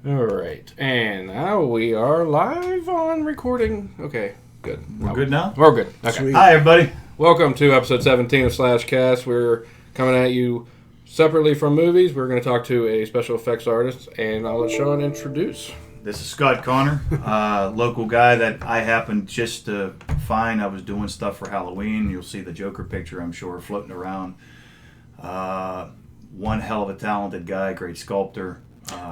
All right, and now we are live on recording. Okay, good. We're good now? We're good. Okay. Sweet. Hi, everybody. Welcome to episode 17 of Slashcast. We're coming at you separately from movies. We're going to talk to a special effects artist, and I'll let Sean introduce. This is Scott Connor, local guy that I happened just to find. I was doing stuff for Halloween. You'll see the Joker picture, I'm sure, floating around. One hell of a talented guy, great sculptor.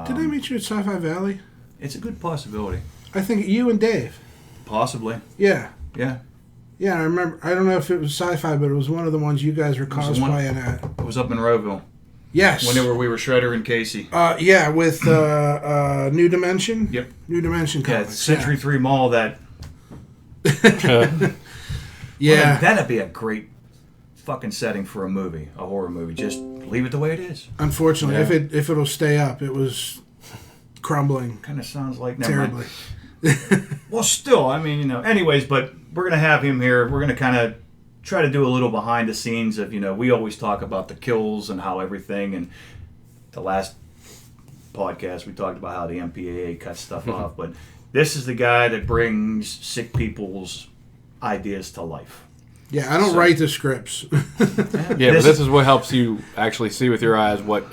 Did I meet you at Sci-Fi Valley? It's a good possibility. I think you and Dave. Possibly. Yeah. Yeah. Yeah, I remember. I don't know if it was Sci-Fi, but it was one of the ones you guys were cosplaying at. It was up in Rowville. Yes. Whenever we were Shredder and Casey. Yeah, with New Dimension. Yep. New Dimension comics. Yeah, Century 3 Mall. That. Yeah. Well, that'd be a great fucking setting for a movie, a horror movie. Just leave it the way it is. Unfortunately, Yeah. if it'll stay up, it was crumbling Kind of sounds like terribly. Well, still, I mean, anyways, but we're going to have him here. We're going to kind of try to do a little behind the scenes of, we always talk about the kills and how everything, and the last podcast we talked about how the MPAA cuts stuff off, but this is the guy that brings sick people's ideas to life. Yeah, I don't write the scripts. Yeah, but this is what helps you actually see with your eyes what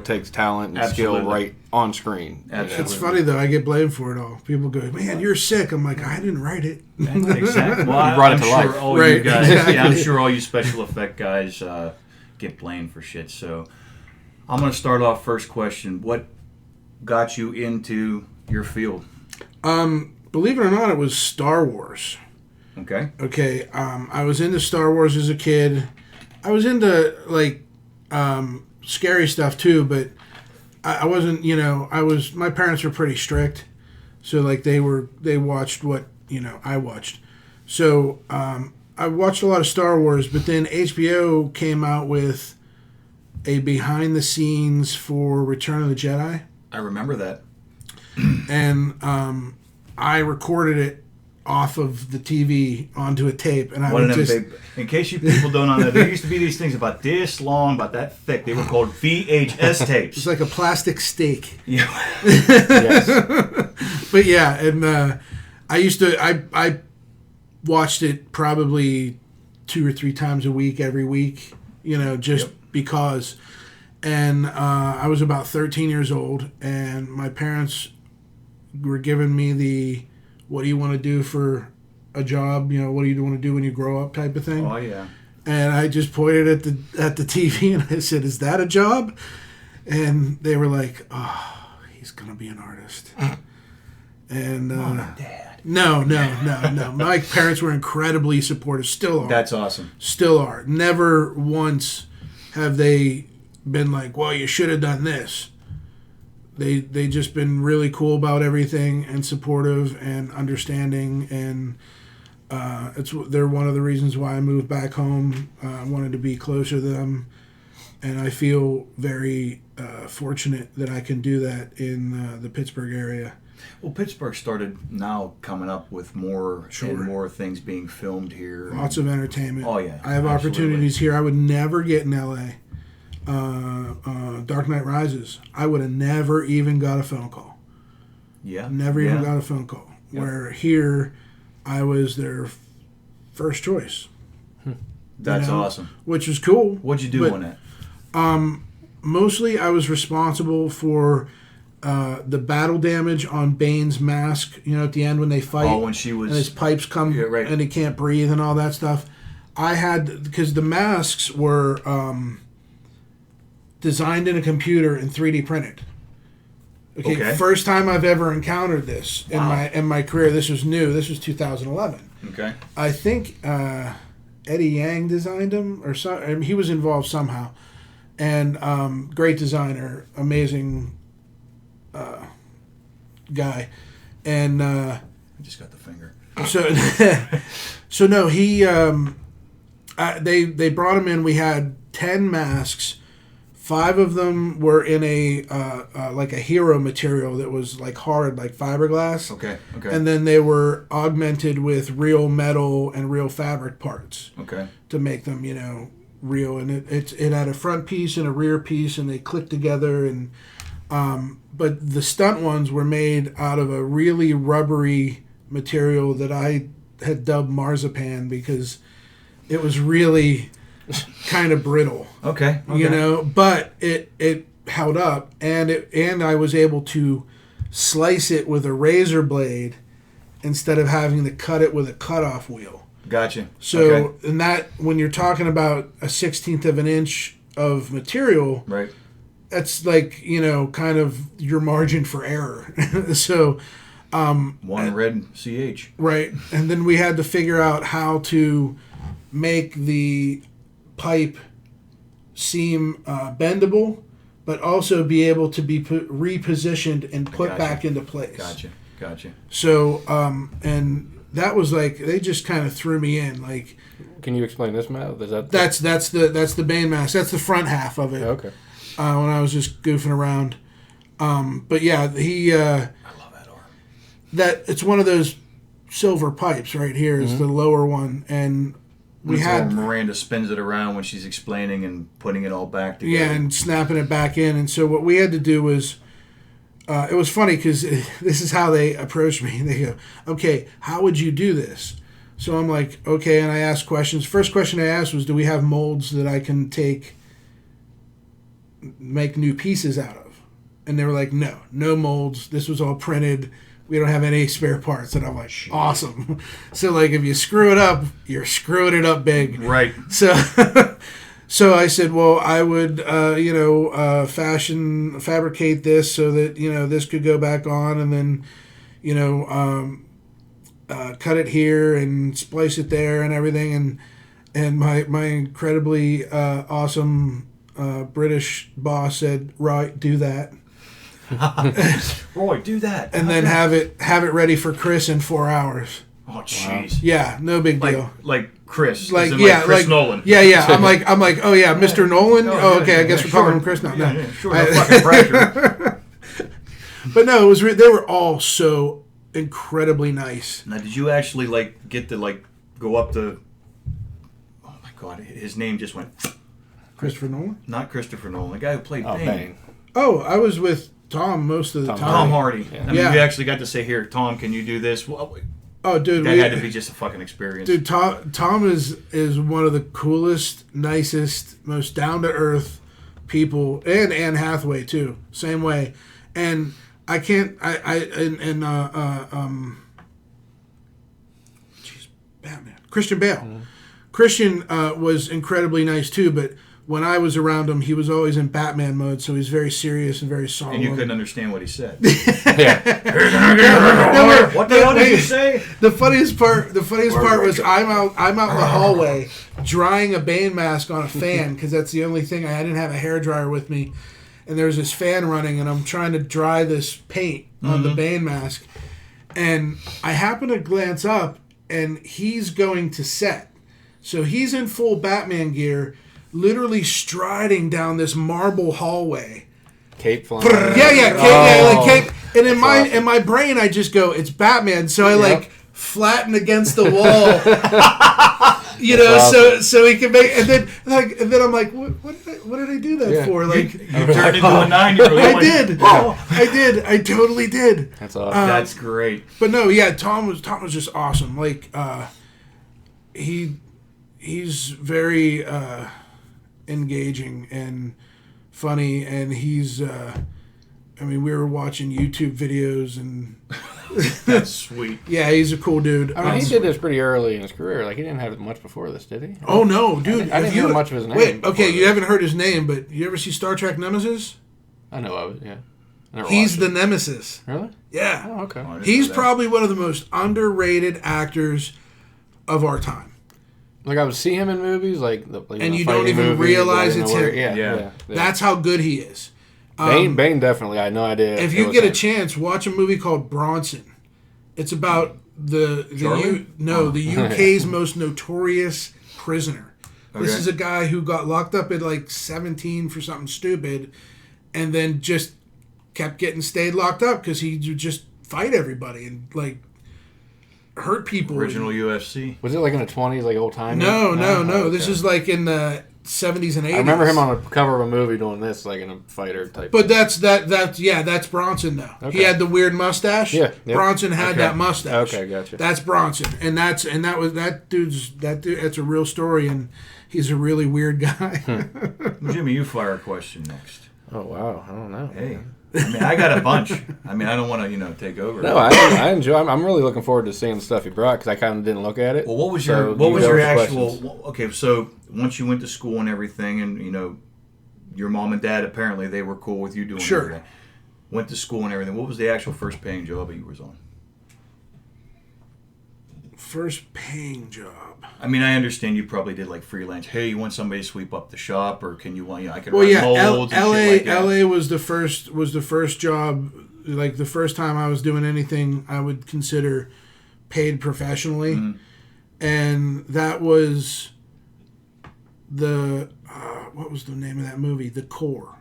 takes talent and skill right on screen. Absolutely. It's funny, though. I get blamed for it all. People go, man, you're sick. I'm like, I didn't write it. Exactly. Well, You brought it to I'm sure life. all Right, you guys, exactly. yeah, I'm sure all you special effect guys get blamed for shit. So I'm going to start off first question. What got you into your field? Believe it or not, it was Star Wars. Okay. Okay, I was into Star Wars as a kid. I was into, scary stuff, too, but I wasn't, my parents were pretty strict. So, they watched what, I watched. So, I watched a lot of Star Wars, but then HBO came out with a behind the scenes for Return of the Jedi. I remember that. And I recorded it off of the TV onto a tape, and I One would of them just... big, in case you people don't know, there used to be these things about this long, about that thick. They were called VHS tapes. It's like a plastic steak. Yeah. Yes. But yeah, and I watched it probably 2 or 3 times a week, every week, just because. And I was about 13 years old, and my parents were giving me the, what do you want to do for a job? What do you want to do when you grow up type of thing? Oh, yeah. And I just pointed at the TV and I said, is that a job? And they were like, oh, he's going to be an artist. And Mom and Dad. No. My parents were incredibly supportive. Still are. That's awesome. Still are. Never once have they been like, well, you should have done this. They just been really cool about everything and supportive and understanding, and they're one of the reasons why I moved back home. I wanted to be closer to them, and I feel very fortunate that I can do that in the Pittsburgh area. Well, Pittsburgh started now coming up with more and more things being filmed here. Lots of entertainment. Oh, yeah. I have opportunities here I would never get in LA. Dark Knight Rises, I would have never even got a phone call. Yeah. Never even got a phone call. Yep. Where here, I was their first choice. That's awesome. Which was cool. What'd you do on that? Mostly, I was responsible for the battle damage on Bane's mask. At the end when they fight. Oh, when she was... And his pipes come and he can't breathe and all that stuff. I had... Because the masks were... designed in a computer and 3D printed. Okay. First time I've ever encountered this in my career. This was new. This was 2011. Okay. I think Eddie Yang designed them, or so. He was involved somehow. And great designer, amazing guy, and I just got the finger. So no, he they brought him in. We had 10 masks. 5 of them were in a like a hero material that was like hard, like fiberglass. Okay. And then they were augmented with real metal and real fabric parts. Okay. To make them, real. And it had a front piece and a rear piece, and they clicked together. And But the stunt ones were made out of a really rubbery material that I had dubbed marzipan because it was really kind of brittle. Okay. You know, but it held up, and I was able to slice it with a razor blade instead of having to cut it with a cutoff wheel. Gotcha. So, and that, when you're talking about a 1/16 of an inch of material, right, that's like, you know, kind of your margin for error. So, one red CH. Right, and then we had to figure out how to make the pipe seem bendable, but also be able to be repositioned and put back into place. Gotcha. So, and that was like, they just kind of threw me in. Like, can you explain this, Matt? That's the main mask. That's the front half of it. Okay. When I was just goofing around, but yeah, he. I love that arm. That it's one of those silver pipes right here is the lower one, and we had Miranda spins it around when she's explaining and putting it all back together. Yeah, and snapping it back in. And so what we had to do was, it was funny because this is how they approached me. They go, "Okay, how would you do this?" So I'm like, "Okay," and I asked questions. First question I asked was, "Do we have molds that I can make new pieces out of?" And they were like, no molds. This was all printed. We don't have any spare parts. And I'm like, awesome. So, like, if you screw it up, you're screwing it up big. Right. So so I said, well, I would, fabricate this so that, this could go back on, and then, cut it here and splice it there and everything. And my incredibly awesome British boss said, right, do that. Roy, do that. And then have it ready for Chris in 4 hours. Oh, jeez. Yeah, no big deal. Like Chris. Like, Chris Nolan. Yeah. I'm like, oh yeah, Mr. Nolan. Okay, I guess we're calling him Chris now. Yeah, sure. No fucking pressure. But no, it was. They were all so incredibly nice. Now, did you actually get to go up the? Oh my God, his name just went. Christopher Nolan? Not Christopher Nolan, the guy who played Bane. Oh, I was with Tom most of the time. Tom Hardy. Yeah. I mean, you actually got to say, "Here, Tom, can you do this?" Well, oh, dude, that had to be just a fucking experience. Dude, Tom is one of the coolest, nicest, most down to earth people, and Anne Hathaway too, same way. And I can't, Batman, Christian Bale. Mm-hmm. Christian was incredibly nice too, but when I was around him, he was always in Batman mode, so he's very serious and very solemn. And you couldn't understand what he said. Yeah. What the hell did you say? The funniest part was I'm out in the hallway drying a Bane mask on a fan because that's the only thing I didn't have a hairdryer with me, and there's this fan running, and I'm trying to dry this paint on the Bane mask, and I happen to glance up, and he's going to set, so he's in full Batman gear, literally striding down this marble hallway. Cape flying. Cape. And in my brain, I just go, it's Batman. So I flatten against the wall, so he can make. And then I'm like, what did I do that for? Like, you turned into a 9-year-old. I did. I totally did. That's awesome. That's great. But no, yeah, Tom was just awesome. Like, he's very engaging and funny, and he's we were watching YouTube videos, and that's sweet. Yeah, he's a cool dude. I mean, he did this pretty early in his career. Like, he didn't have much before this, did he? Oh no, dude! I didn't hear much of his name. Wait, okay, you haven't heard his name, but you ever see Star Trek Nemesis? I know of it. Yeah, he's the Nemesis. Really? Yeah. Oh, okay. He's probably one of the most underrated actors of our time. Like, I would see him in movies, and you don't even realize it's him. Yeah. That's how good he is. Bane definitely. I had no idea. If you get a chance, watch a movie called Bronson. It's about the UK's most notorious prisoner. Okay. This is a guy who got locked up at 17 for something stupid, and then just stayed locked up because he would just fight everybody and hurt people. Original UFC. Was it in the 20s, old time? No. This is in the 70s and 80s. I remember him on a cover of a movie doing this, like in a fighter type. But that's Bronson though. Okay. He had the weird mustache. Yeah, yep. Bronson had Okay. that mustache. Okay, gotcha. That's Bronson, and that's that dude. That's a real story, and he's a really weird guy. Jimmy, you fire a question next. Oh wow, I don't know. Hey, I mean, I got a bunch. I mean, I don't want to, take over. No, I enjoy. I'm really looking forward to seeing the stuff you brought because I kind of didn't look at it. Well, what was So your you go with actual? questions. Okay, so once you went to school and everything, and your mom and dad apparently they were cool with you doing Sure. everything. Went to school and everything. What was the actual first paying job that you was on? First paying job. I mean, I understand you probably did like freelance. Hey, you want somebody to sweep up the shop, or can you want I can Well, run yeah, molds and shit like that. LA was the first job. Like the first time I was doing anything I would consider paid professionally, and that was the what was the name of that movie? The Core.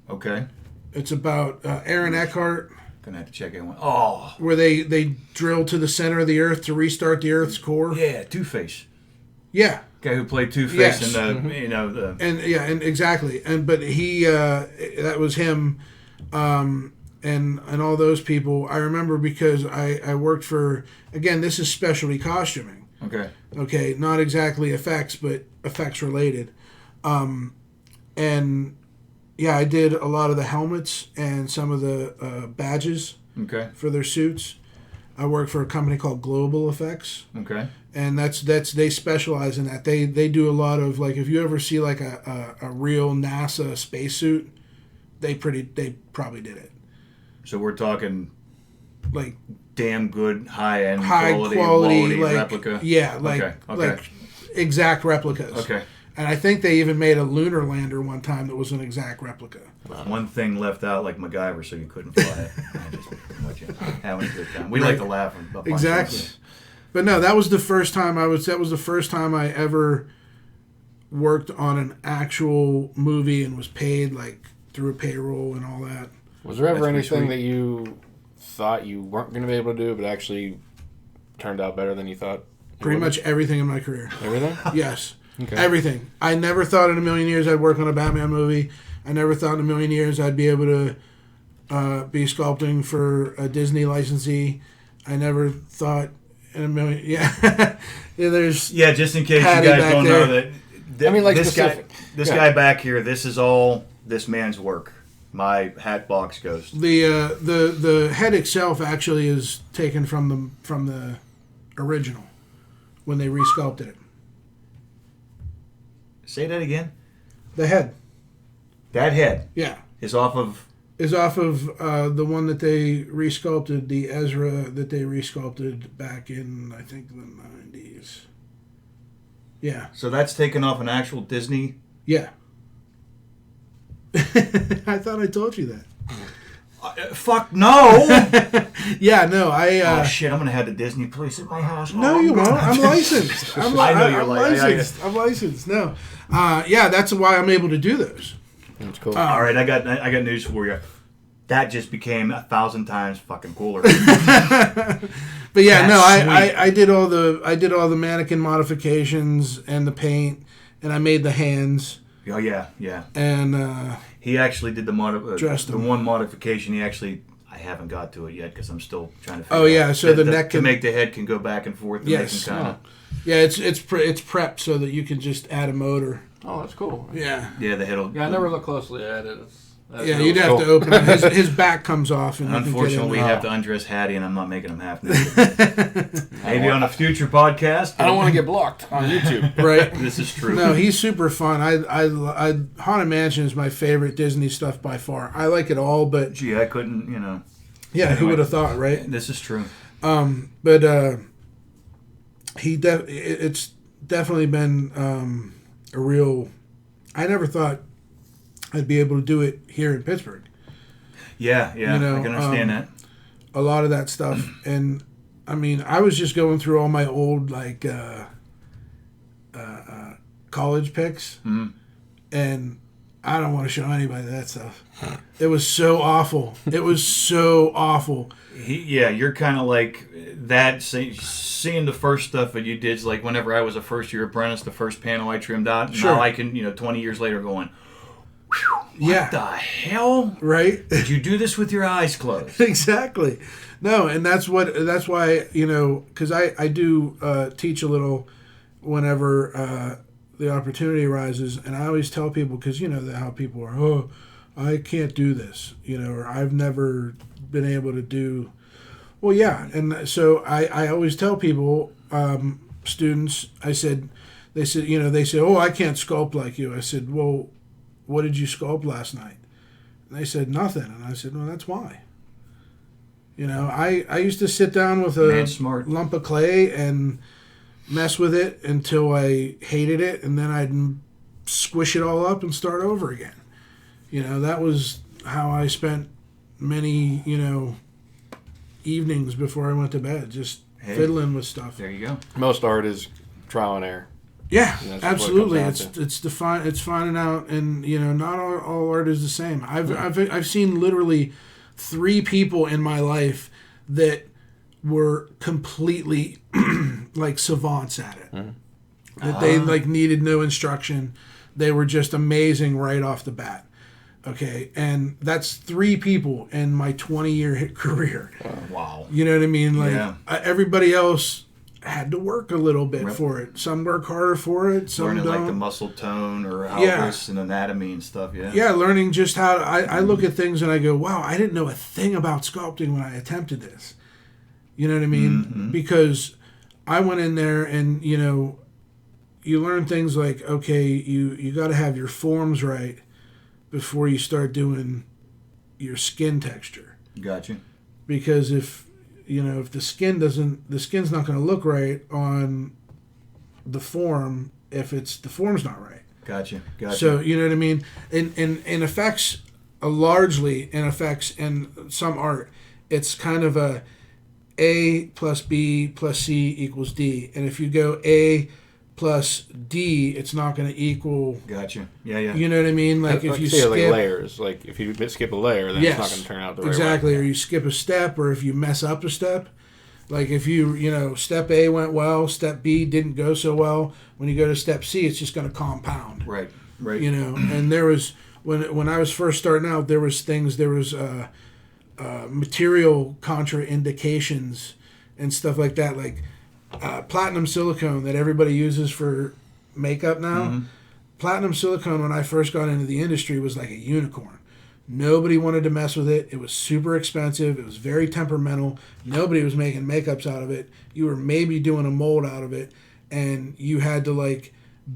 Okay, It's about Aaron Eckhart, gonna have to check in. Oh, where they drill to the center of the Earth to restart the Earth's core. yeah, Two-Face. Yeah. Guy who played Two-Face Yes. in the And exactly, but he that was him, and all those people. I remember because I worked for, again, this is specialty costuming. Okay, not exactly effects, but effects related, and yeah, I did a lot of the helmets and some of the badges for their suits. I worked for a company called Global Effects. Okay. And that's they specialize in that. They do a lot of, like, if you ever see like a real NASA spacesuit, they probably did it. So we're talking Like damn good high quality like replica. Yeah, like Okay. like exact replicas. Okay. And I think they even made a lunar lander one time that was an exact replica. One thing left out like MacGyver, so you couldn't fly it. I just want you having a good time. We like to laugh about Exactly. something. But no, that was the first time that was the first time I ever worked on an actual movie and was paid like through a payroll and all that. Was there ever That's anything pretty that you thought you weren't going to be able to do, but actually turned out better than you thought? Pretty much everything in my career. Everything? Yes. Okay. Everything. I never thought in a million years I'd work on a Batman movie. I never thought in a million years I'd be able to be sculpting for a Disney licensee. I never thought in a million... Yeah. There's... Yeah, just in case Patty you guys back don't there. know that. I mean, like this specific. guy back here. This is all this man's work. My hat box ghost. The head itself actually is taken from the original when they resculpted it. Say that again. The head. That head Yeah. is off of. Is off of the one that they resculpted, the Ezra that they resculpted back in, I think, the 90s. Yeah. So that's taken off an actual Disney. Yeah. I thought I told you that. Fuck no! Yeah, no, Oh shit! I'm gonna have the Disney police at my house. No, you won't. I'm licensed. I know you're licensed. I'm licensed. No. Yeah, that's why I'm able to do those. That's cool. All right, I got news for you. That just became 1,000 times fucking cooler. But yeah, That's no, sweet. I did all the mannequin modifications and the paint, and I made the hands, Oh yeah. and He actually did Dressed the him. one modification. I haven't got to it yet because I'm still trying to. Figure Oh, yeah, out so the that- neck to can- make the head can go back and forth. And Yes. They can kinda, yeah, it's prepped so that you can just add a motor. Oh, that's cool. Yeah. yeah, the head'll. Yeah, I never looked closly at it. Yeah, you'd have to open it. His back comes off, and Unfortunately, we you can have to undress Hattie, and I'm not making him half naked. Maybe on a future podcast. I don't want to get blocked on YouTube. get in. Right. This is true. No, he's super fun. I Haunted Mansion is my favorite Disney stuff by far. I like it all, but Gee, I couldn't. yeah, who Anyway. would have thought, right? This is true. But it's definitely been a real. I never thought I'd be able to do it here in Pittsburgh. Yeah, You know, I can understand that. A lot of that stuff, and I mean, I was just going through all my old like college pics, Mhm. and I don't want to show anybody that stuff. It was so awful. It was so awful. You're kind of like that. Seeing the first stuff that you did, is like whenever I was a first-year apprentice, the first panel I trimmed out. Sure. Now I can, 20 years later, going, what the hell? Right? Did you do this with your eyes closed? Exactly. No, and that's why, because I do teach a little whenever the opportunity arises, and I always tell people, because how people are, oh, I can't do this, or I've never been able to do. Well, yeah, and so I always tell people, students, they said, oh, I can't sculpt like you. I said, well, what did you sculpt last night? And they said, nothing. And I said, well, that's why. I used to sit down with a lump of clay and mess with it until I hated it, and then I'd squish it all up and start over again. That was how I spent many, evenings before I went to bed, just fiddling with stuff. There you go. Most art is trial and error. Yeah, absolutely. It's finding out, and not all art is the same. I've seen literally 3 people in my life that were completely like savants at it. Mm-hmm. That they needed no instruction. They were just amazing right off the bat. Okay, and that's 3 people in my 20-year career. Wow. You know what I mean? Everybody else had to work a little bit for it. Some work harder for it. Some learning don't. Like the muscle tone or halbus and anatomy and stuff. Yeah. Yeah, learning just how I look at things and I go, wow, I didn't know a thing about sculpting when I attempted this. You know what I mean? Mm-hmm. Because I went in there and you learn things like, okay, you got to have your forms right before you start doing your skin texture. Gotcha. Because if the skin's not going to look right on the form if the form's not right. Gotcha. So, you know what I mean? In effects, largely in effects and some art, it's kind of A plus B plus C equals D. And if you go A plus D, it's not going to equal. Gotcha. Yeah. You know what I mean? Like if you skip layers, like if you skip a layer, then it's not going to turn out the right way. Exactly. Or you skip a step, or if you mess up a step. Like if you step A went well, step B didn't go so well. When you go to step C, it's just going to compound. Right. And there was when I was first starting out, there was material contraindications and stuff like that, like platinum silicone that everybody uses for makeup now. Mm-hmm. Platinum silicone, when I first got into the industry, was like a unicorn. Nobody wanted to mess with it. It was super expensive. It was very temperamental. Nobody was making makeups out of it. You were maybe doing a mold out of it, and you had to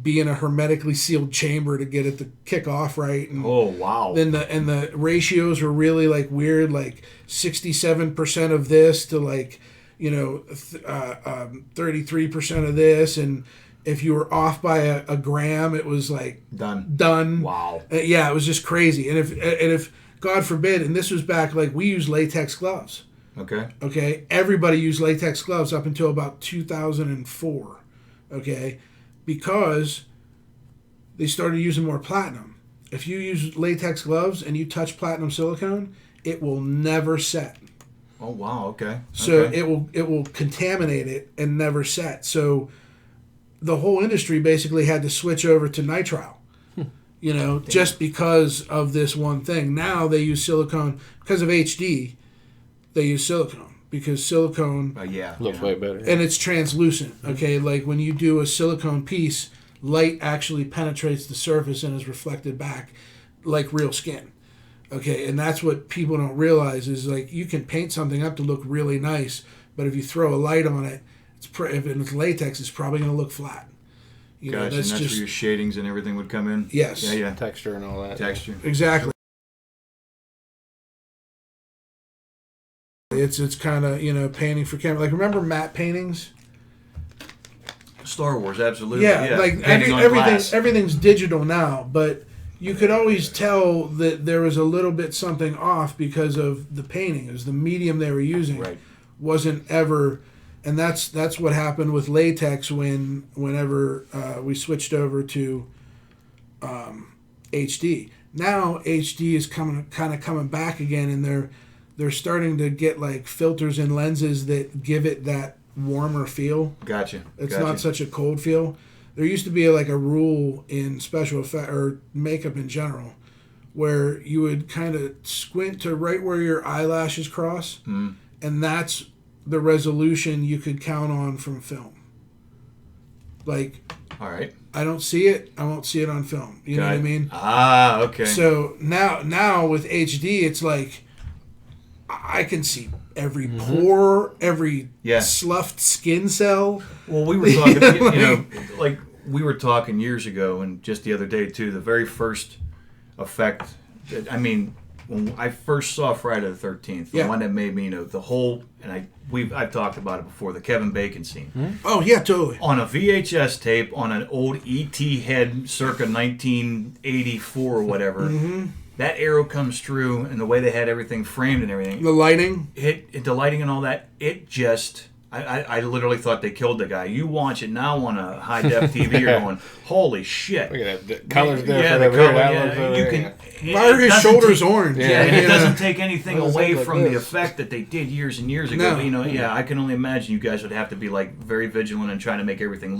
be in a hermetically sealed chamber to get it to kick off right. And oh wow! Then the ratios were really weird, 67% of this to 33% of this, and if you were off by a gram, it was done. Wow. Yeah, it was just crazy. And if God forbid, and this was back we used latex gloves. Okay. Everybody used latex gloves up until about 2004. Okay, because they started using more platinum. If you use latex gloves and you touch platinum silicone, it will never set. Oh wow! Okay. So it will contaminate it and never set. So the whole industry basically had to switch over to nitrile, just because of this one thing. Now they use silicone because of HD. They use silicone because silicone looks way better, and it's translucent. Okay, like when you do a silicone piece, light actually penetrates the surface and is reflected back like real skin. Okay, and that's what people don't realize is you can paint something up to look really nice, but if you throw a light on it, if it's latex, it's probably going to look flat. Gotcha, and that's where your shadings and everything would come in? Yes. Yeah. Texture and all that. Texture. Exactly. It's kind of, painting for camera. Remember matte paintings? Star Wars, absolutely. Yeah. Everything's digital now, but you could always tell that there was a little bit something off because of the painting. It was the medium they were using wasn't ever, and that's what happened with latex whenever we switched over to HD. Now HD is kind of coming back again, and they're starting to get like filters and lenses that give it that warmer feel. Gotcha. It's not such a cold feel. There used to be like a rule in special effect or makeup in general, where you would kind of squint to right where your eyelashes cross, and that's the resolution you could count on from film. Like, all right, I don't see it, I won't see it on film. You know what I mean? Ah, okay. So now with HD, it's like I can see every pore, every sloughed skin cell. Well, we were talking, like we were talking years ago, and just the other day too. The very first effect, when I first saw Friday the 13th, the one that made me, the whole, and I've talked about it before, the Kevin Bacon scene. Mm-hmm. Oh yeah, totally. On a VHS tape, on an old ET head, circa 1984 or whatever. Mm-hmm. That arrow comes through, and the way they had everything framed and everything. The lighting. The lighting and all that, it just... I literally thought they killed the guy. You watch it now on a high-def TV, you're going, holy shit. Look at that. The colors there. Yeah, the color, you can... Why are his shoulders orange? Yeah, and it doesn't take anything away from the effect that they did years and years ago. No. But, I can only imagine you guys would have to be, like, very vigilant and trying to make everything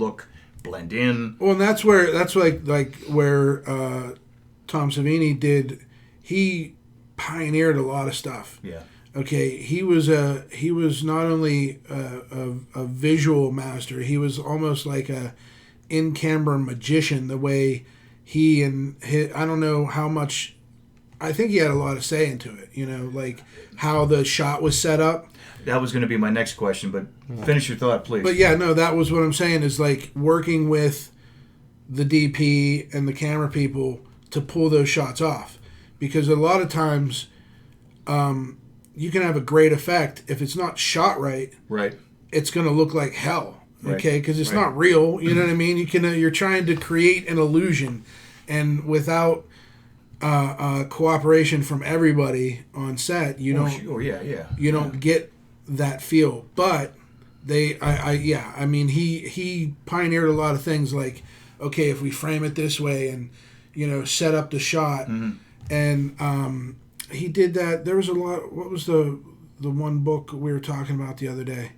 blend in. Well, and that's where Tom Savini did... He pioneered a lot of stuff. Yeah. Okay, he was not only a visual master, he was almost like a in-camera magician. The way I don't know how much, I think he had a lot of say into it. Like how the shot was set up. That was going to be my next question, but finish your thought, please. But yeah, no, that was what I'm saying is like working with the DP and the camera people to pull those shots off. Because a lot of times, you can have a great effect if it's not shot right. Right. It's going to look like hell. Right. Okay, because it's not real. You know what I mean? You're trying to create an illusion, and without cooperation from everybody on set, you don't. Sure. Yeah. You don't get that feel. But he pioneered a lot of things. Like, okay, if we frame it this way, and set up the shot. Mm-hmm. And he did that. There was a lot. What was the one book we were talking about the other day?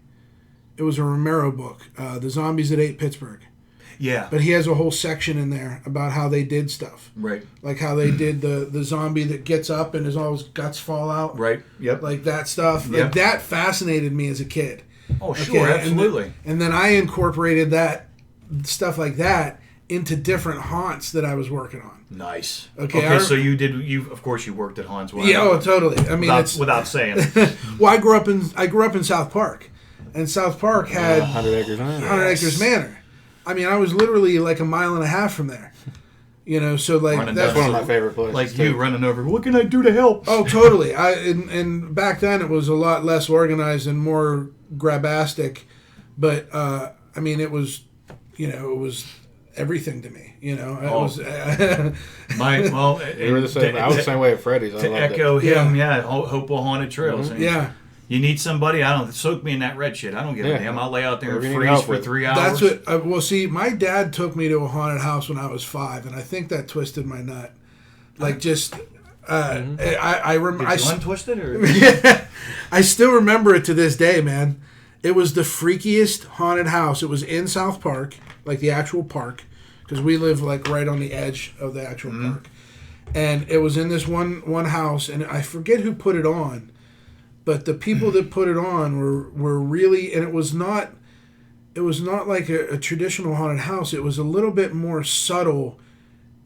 It was a Romero book, The Zombies That Ate Pittsburgh. Yeah. But he has a whole section in there about how they did stuff. Right. Like how they did the zombie that gets up and all his guts fall out. Right. Yep. Like that stuff. Yep. Like that fascinated me as a kid. Oh, sure. Okay? Absolutely. And then I incorporated that stuff like that into different haunts that I was working on. Nice. Okay. So you of course you worked at haunts. Yeah. Oh, totally. I mean, without saying. Well, I grew up in South Park, and South Park had 100 Acres Manor. 100 Acres Manor. I mean, I was literally like a mile and a half from there. So like that's one of my favorite places. Like you running over. What can I do to help? Oh, totally. And back then it was a lot less organized and more grabastic, but I mean it was everything to me. It was. You were the same. I was the same way at Freddy's. To echo him, Hopewell Haunted Trails. Mm-hmm. Yeah. You need somebody? Soak me in that red shit. I don't give a damn. I'll lay out there and freeze for 3 hours. That's what. Well, see, my dad took me to a haunted house when I was 5, and I think that twisted my nut. Like just. I remember. Did you untwist it or? I still remember it to this day, man. It was the freakiest haunted house. It was in South Park, like the actual park, because we live like right on the edge of the actual park. And it was in this one house, and I forget who put it on, but the people that put it on were really, and it was not like a traditional haunted house. It was a little bit more subtle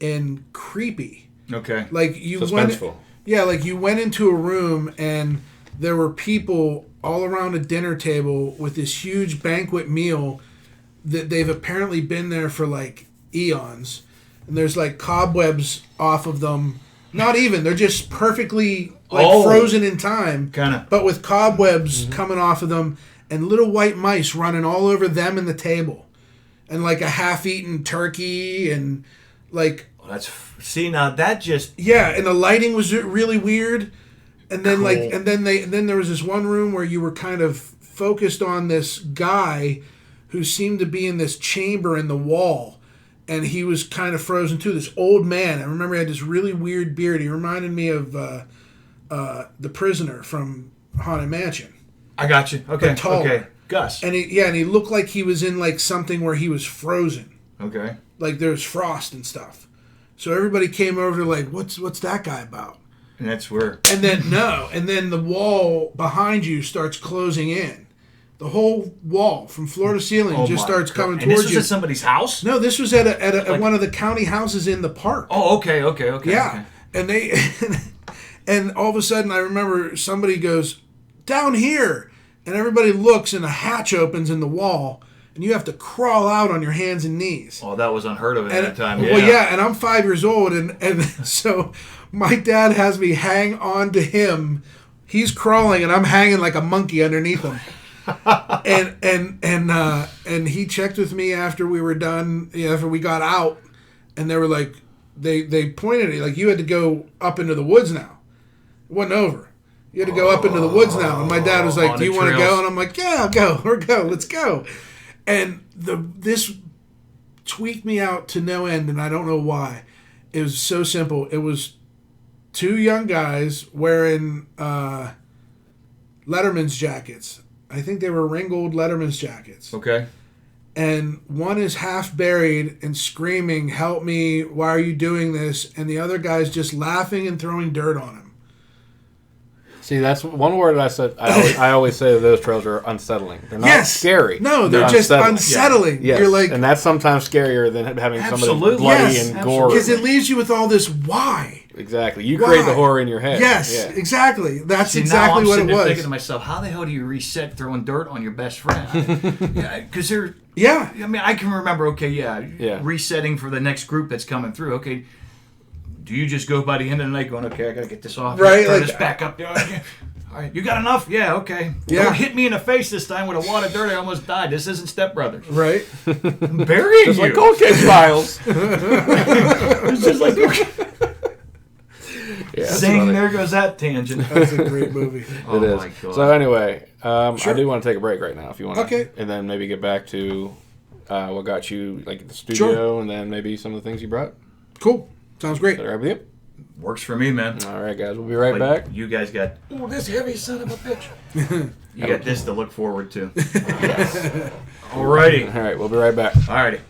and creepy. Okay. Like you suspenseful. Like you went into a room and there were people all around a dinner table with this huge banquet meal that they've apparently been there for like eons. And there's like cobwebs off of them. Not even. They're just perfectly frozen in time. Kinda. But with cobwebs coming off of them and little white mice running all over them and the table. And like a half-eaten turkey and like... Now that just... Yeah, and the lighting was really weird. And then cool. then there was this one room where you were kind of focused on this guy who seemed to be in this chamber in the wall. and he was kind of frozen too. This old man. I remember he had this really weird beard. He reminded me of the prisoner from Haunted Mansion. I got you. Okay. Taller. Okay. Gus. And he looked like he was in like something where he was frozen. Okay. Like there was frost and stuff. So everybody came over to like, what's that guy about? And that's where. And then the wall behind you starts closing in. The whole wall from floor to ceiling just starts coming and towards this was you. at somebody's house? No, this was at one of the county houses in the park. Oh, okay. Yeah, and and all of a sudden I remember somebody goes, down here, and everybody looks and a hatch opens in the wall. And you have to crawl out on your hands and knees. Oh, that was unheard of at that time. Well, yeah, and I'm 5 years old, and so my dad has me hang on to him. He's crawling, and I'm hanging like a monkey underneath him. and he checked with me after we were done, after we got out, and they were like, they pointed at it like, you had to go up into the woods now. It wasn't over. You had to go up into the woods now. And my dad was like, do you want to go? And I'm like, yeah, I'll go. Let's go. And this tweaked me out to no end, and I don't know why. It was so simple. It was two young guys wearing Letterman's jackets. I think they were Ringgold Letterman's jackets. Okay. And one is half buried and screaming, help me, why are you doing this? And the other guy's just laughing and throwing dirt on him. See, that's one word I said. I always say that those trails are unsettling. They're not scary. No, they're just unsettling. Yes. You're like, and that's sometimes scarier than having somebody bloody yes, and gore. Because it leaves you with all this why. Exactly. You create the horror in your head. Yes, exactly. That's exactly now what it was. I'm thinking to myself, how the hell do you reset throwing dirt on your best friend? Because they're... Yeah. I mean, I can remember, resetting for the next group that's coming through. Okay, do you just go by the end of the night going, okay, I got to get this off. Right. Turn this back up. All right, you got enough? Yeah, okay. Yeah. Don't hit me in the face this time with a wad of dirt. I almost died. This isn't Step Brothers. Right. I'm burying just you. like Cold Case Files. It's just like... Yeah, Zing, there goes that tangent. That's a great movie. It is. My God. So anyway, I do want to take a break right now if you want to. Okay. And then maybe get back to what got you like at the studio and then maybe some of the things you brought. Cool. Sounds great. Is that all right with you? Works for me, man. All right, guys. We'll be right back. You guys got... Oh, this heavy son of a bitch. You got this to look forward to. Yes. Alrighty. All right, we'll be right back. Alrighty.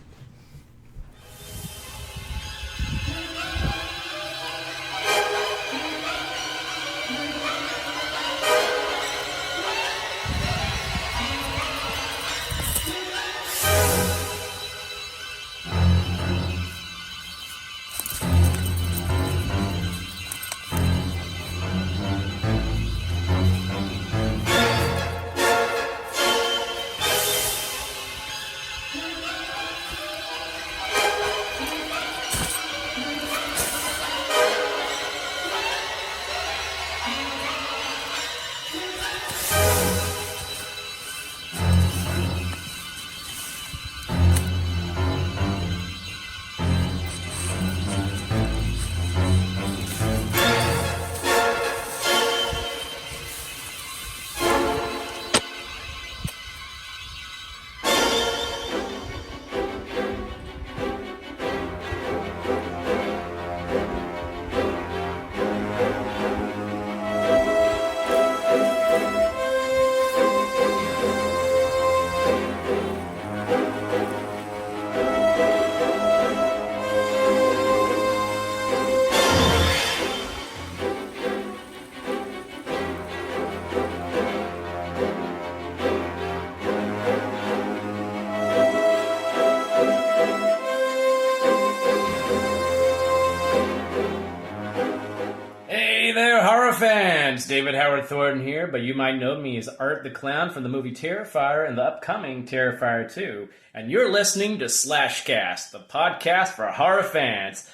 Fans, David Howard Thornton here, but you might know me as Art the Clown from the movie Terrifier and the upcoming Terrifier 2. And you're listening to Slashcast, the podcast for horror fans.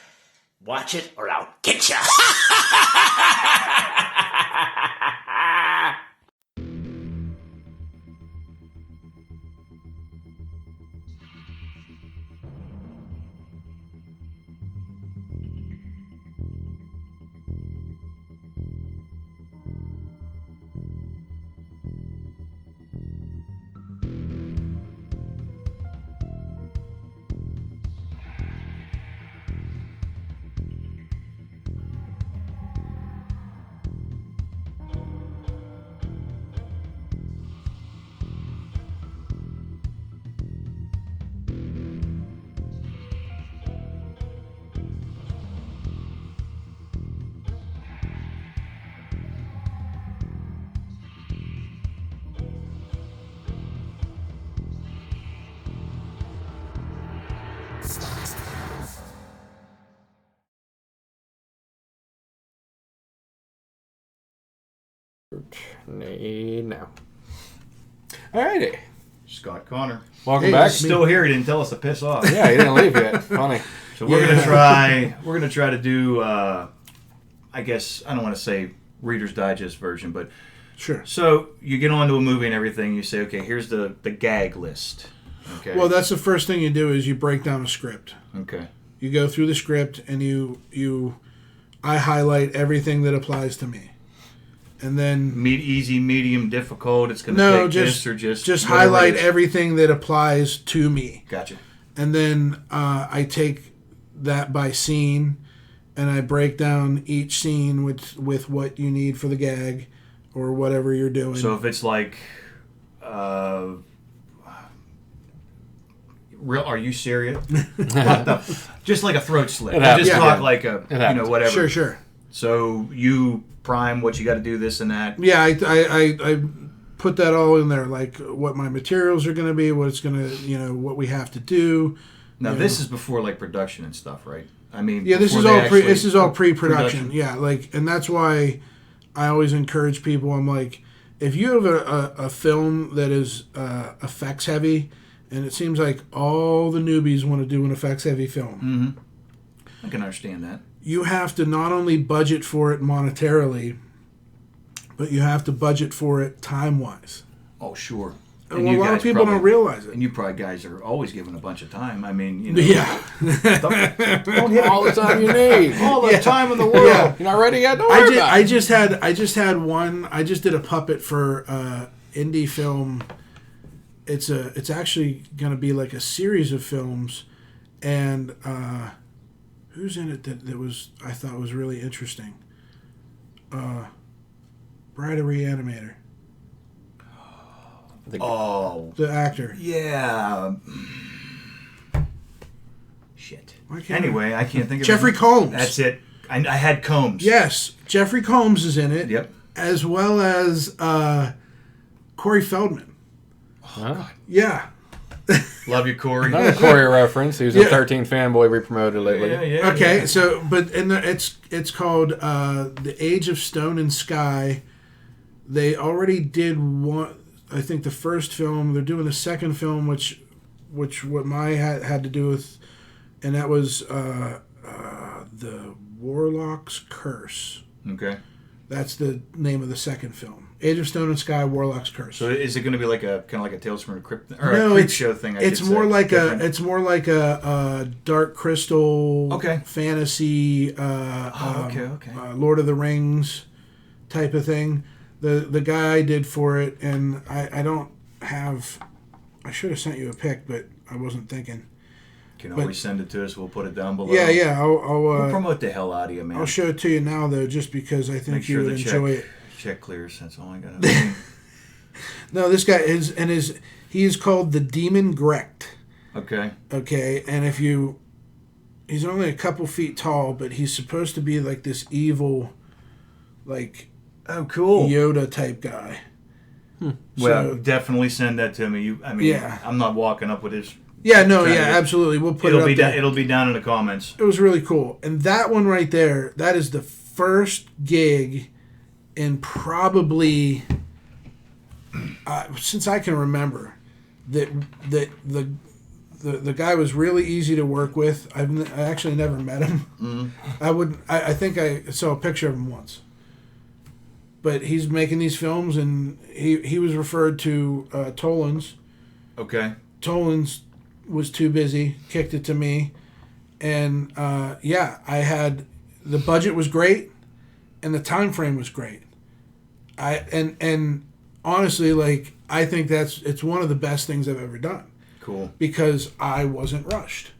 Watch it or I'll get ya! Now. Alrighty. Scott Connor. Welcome Hey, back. it's me. Still here. He didn't tell us to piss off. Yeah, he didn't leave yet. Funny. So we're Yeah. gonna try. We're gonna try to do. I guess I don't want to say Reader's Digest version, but Sure. so you get onto a movie and everything. You say, okay, here's the gag list. Okay. Well, that's the first thing you do is you break down a script. okay. You go through the script and I highlight everything that applies to me. And then Easy, medium, difficult. It's gonna no, take just this or just whatever highlight it is. everything that applies to me. Gotcha. And then I take that by scene and I break down each scene with what you need for the gag or whatever you're doing. So if it's like, real, are you serious? Just like a throat slit. It happens. Just Yeah. talk like a, happens. whatever. Sure. So you prime what you got to do, this and that. Yeah, I put that all in there, like what my materials are going to be, what it's going to, what we have to do. Now You this know. is before like production and stuff, right? I mean, Yeah, this before is they all actually- this is all pre-production. Yeah, and that's why I always encourage people. I'm like, if you have a film that is effects heavy, and it seems like all the newbies want to do an effects heavy film, I can understand that. you have to not only budget for it monetarily, but you have to budget for it time-wise. Oh, sure. And a you lot of guys people probably- don't realize it. And you probably guys are always given a bunch of time. I mean, Yeah. don't hit All the time you need. all the time in the world. Yeah. You're not ready yet? Don't worry about I it. just had one. I just did a puppet for indie film. It's actually going to be like a series of films, and who's in it that was I thought was really interesting. Bride of Reanimator, Oh, the actor. yeah. Shit. Why can't Anyway, I can't think of Jeffrey his- Combs. That's it. I had Combs. Yes, Jeffrey Combs is in it. Yep. As well as Corey Feldman. Huh? Yeah. Love you, Corey. Another Corey reference. He was Yeah. a 13 fanboy we promoted lately. Yeah. Okay, so it's called The Age of Stone and Sky. They already did one. I think the first film. They're doing the second film, which what my had to do with, and that was the Warlock's Curse. Okay. That's the name of the second film. Age of Stone and Sky, Warlock's Curse. So is it going to be like a kind of like a Tales from the Crypt or No, a creep it's- show thing? It's more like a Dark Crystal, Okay. fantasy, okay. Lord of the Rings type of thing. The guy I did for it, and I don't have. I should have sent you a pic, but I wasn't thinking. You can always send it to us. We'll put it down below. Yeah. We'll I'll promote the hell out of you, man. I'll show it to you now though, just because I think Make sure you would the enjoy it. check clears. That's all I got to do. No, this guy he is called the Demon Grecht. Okay. Okay, and he's only a couple feet tall, but he's supposed to be like this evil, like Oh, cool. Yoda type guy. Well, So- definitely send that to me. Yeah. I'm not walking up with his. Yeah, no, Trying to yeah, get- absolutely. We'll put It'll it be up there. it'll be down in the comments. It was really cool, and that one right there, that is the first gig in probably since I can remember that the guy was really easy to work with. I actually never met him. I think I saw a picture of him once. But he's making these films, and he was referred to Tolan's. Okay. Tolan's was too busy, kicked it to me, and I had the budget was great, and the time frame was great. And honestly, like I think it's one of the best things I've ever done Cool. because I wasn't rushed.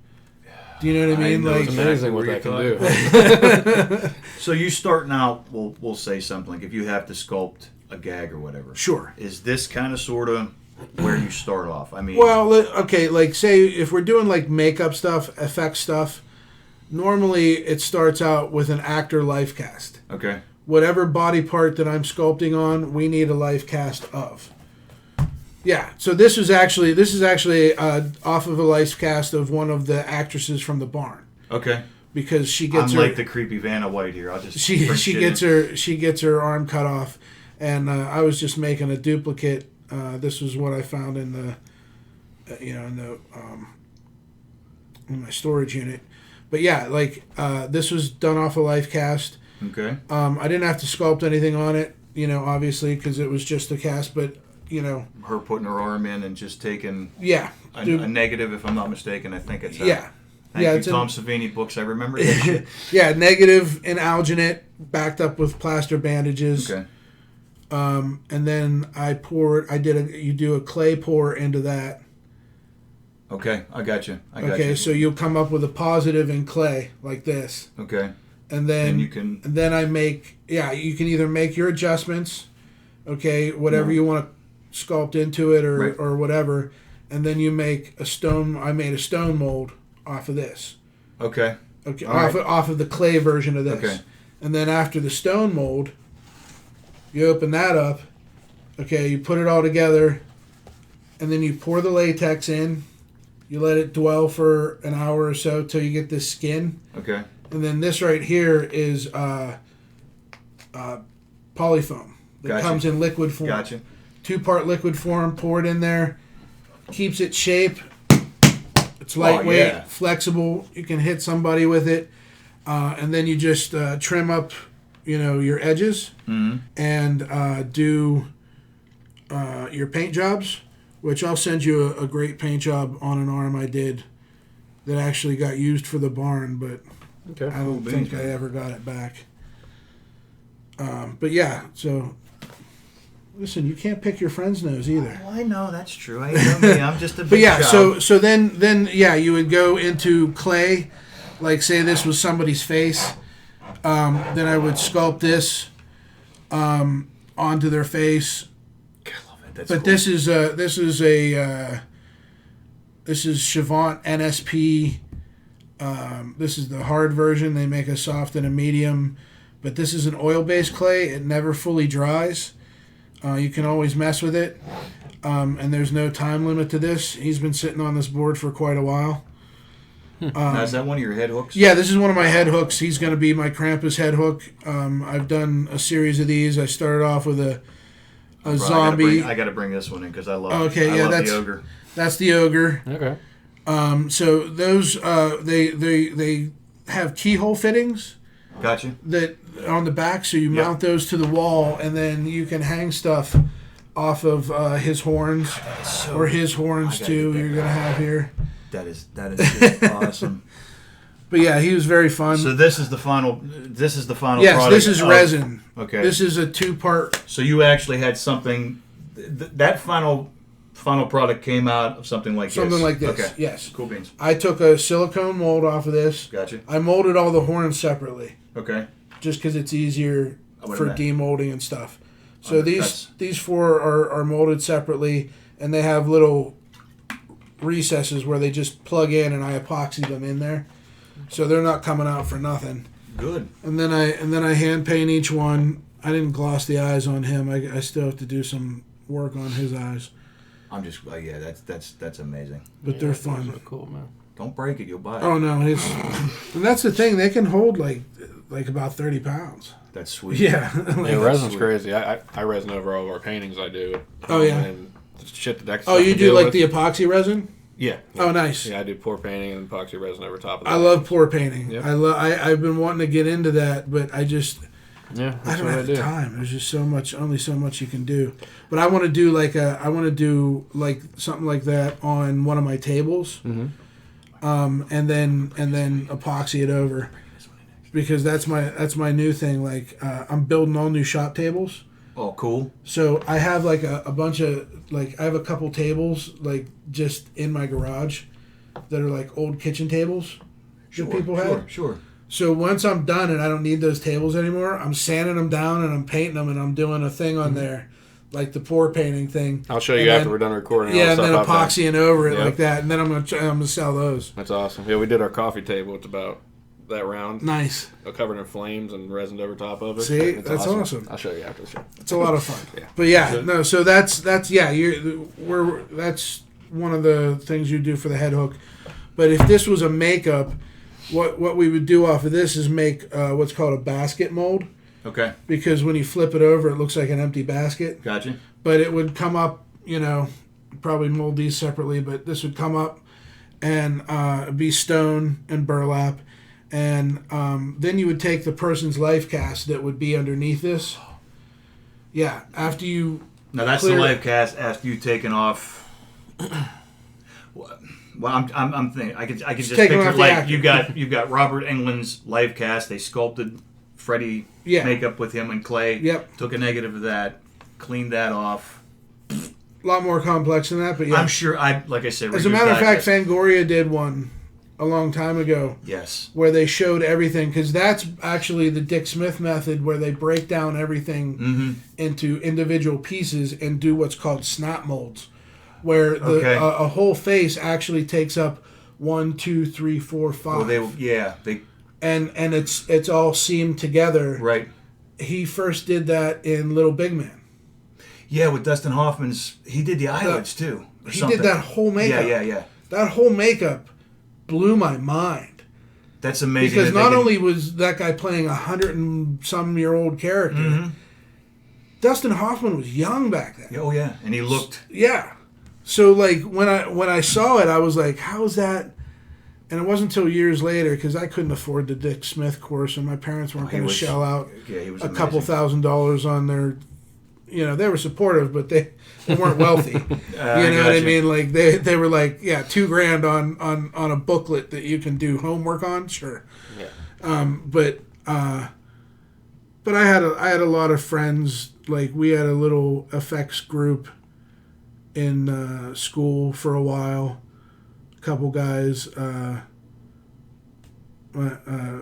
Do you know what I mean? know Like It's amazing what Exactly that where can you're do. So you starting out, we'll say something like if you have to sculpt a gag or whatever. sure. Is this kind of sort of where you start off? I mean, Well, okay, like say if we're doing like makeup stuff, effects stuff, normally it starts out with an actor life cast. okay. Whatever body part that I'm sculpting on, we need a life cast of. Yeah, so this is actually off of a life cast of one of the actresses from The Barn Okay. because she I'm gets her like the creepy Vanna White here. I'll just she bring she shit gets in. her arm cut off, and I was just making a duplicate. This was what I found in the, in my storage unit. But yeah, like this was done off a life cast. Okay. I didn't have to sculpt anything on it, obviously, because it was just a cast. But her putting her arm in and just taking a negative, if I'm not mistaken. I think it's Thank you, Tom Savini books. I remember that shit. Yeah, negative in alginate, backed up with plaster bandages. Okay. And then you do a clay pour into that. Okay, I got you. So you'll come up with a positive in clay like this. Okay. And then you can. And then I make you can either make your adjustments, whatever you want to sculpt into it or whatever, and then you make a stone. I made a stone mold off of this. Okay. Okay. Off of the clay version of this. Okay. And then after the stone mold, you open that up. Okay, you put it all together, and then you pour the latex in. You let it dwell for an hour or so till you get this skin. Okay. And then this right here is polyfoam that comes in liquid form. Gotcha. 2-part liquid form, pour it in there, keeps its shape. It's lightweight, flexible. You can hit somebody with it, and then you just trim up, your edges, and do your paint jobs. Which I'll send you a great paint job on an arm I did that actually got used for the barn, but I don't think I ever got it back. But yeah, so listen, you can't pick your friend's nose either. Oh, I know that's true. I know me. I'm just a big job. so then you would go into clay, like say this was somebody's face. Then I would sculpt this onto their face. That's but cool. This is Chavant NSP. This is the hard version. They make a soft and a medium, but this is an oil-based clay. It never fully dries. You can always mess with it, and there's no time limit to this. He's been sitting on this board for quite a while. Now, is that one of your head hooks? Yeah, this is one of my head hooks. He's going to be my Krampus head hook. I've done a series of these. I started off with a zombie. I got to bring this one in because I love. That's the ogre. That's the ogre. Okay. So those they have keyhole fittings. Gotcha. That on the back, so you mount those to the wall, and then you can hang stuff off of his horns or his horns too. You're gonna have here. That is just awesome. But yeah, he was very fun. So this is the final. Yes, product this is resin. Okay. This is a 2-part. So you actually had something. That final product came out of something like this. Something like this. Okay. Yes. Cool beans. I took a silicone mold off of this. Gotcha. I molded all the horns separately. Okay. Just because it's easier for demolding and stuff. So these 4 are molded separately, and they have little recesses where they just plug in, and I epoxy them in there, so they're not coming out for nothing. Good. And then I hand paint each one. I didn't gloss the eyes on him. I still have to do some work on his eyes. I'm just that's amazing. But they're fun. So cool, man. Don't break it, you'll buy it. Oh no, and that's the thing. They can hold like about 30 pounds. That's sweet. Yeah. Resin's crazy. I resin over all of our paintings. I do. Oh yeah. And shit the deck. Oh, you do like the epoxy resin? Yeah. Oh, nice. Yeah, I do pour painting and epoxy resin over top of that. I love pour painting. Yep. I've been wanting to get into that, but I just I don't have the time. There's just only so much you can do. But I want to do something like that on one of my tables, and then epoxy it over, because that's my new thing. Like I'm building all new shop tables. Oh, cool. So I have like a bunch of I have a couple tables like just in my garage that are like old kitchen tables that people have. Sure. So once I'm done and I don't need those tables anymore, I'm sanding them down and I'm painting them and I'm doing a thing on there, like the pour painting thing. I'll show you after we're done recording. Yeah, and then epoxying over it like that, and then I'm gonna sell those. That's awesome. Yeah, we did our coffee table. It's about that round. Nice. Covered in flames and resined over top of it. See, that's awesome. I'll show you after the show. It's a lot of fun. Yeah. But yeah, no. So that's that's one of the things you do for the head hook. But if this was a makeup, what we would do off of this is make what's called a basket mold. Okay. because when you flip it over, it looks like an empty basket. Gotcha. But it would come up, probably mold these separately, but this would come up and be stone and burlap. And then you would take the person's life cast that would be underneath this. Yeah, after you... Now that's the life cast after you've taken off... Well, I'm thinking I could just picture like you've got Robert Englund's life cast. They sculpted Freddy makeup with him and clay. Yep. Took a negative of that, cleaned that off. A lot more complex than that, but yeah. I'm sure. Like I said, as a matter of fact, Fangoria did one a long time ago. Yes. Where they showed everything, because that's actually the Dick Smith method, where they break down everything into individual pieces and do what's called snap molds. Where a whole face actually takes up 1, 2, 3, 4, 5. Well, and it's all seamed together. Right. He first did that in Little Big Man. Yeah, with Dustin Hoffman's, he did the eyelids too. He did that whole makeup. Yeah. That whole makeup blew my mind. That's amazing. Because not only was that guy playing 100-and-some-year-old character, Dustin Hoffman was young back then. Oh yeah, and he looked. Yeah. So, like, when I saw it, I was like, how is that? And it wasn't until years later, because I couldn't afford the Dick Smith course, and my parents weren't going to shell out a couple $1,000s on their... they were supportive, but they weren't wealthy. What I mean? Like, they were like, $2,000 on a booklet that you can do homework on? Sure. Yeah. But I had a lot of friends. Like, we had a little FX group in school for a while. A couple guys, my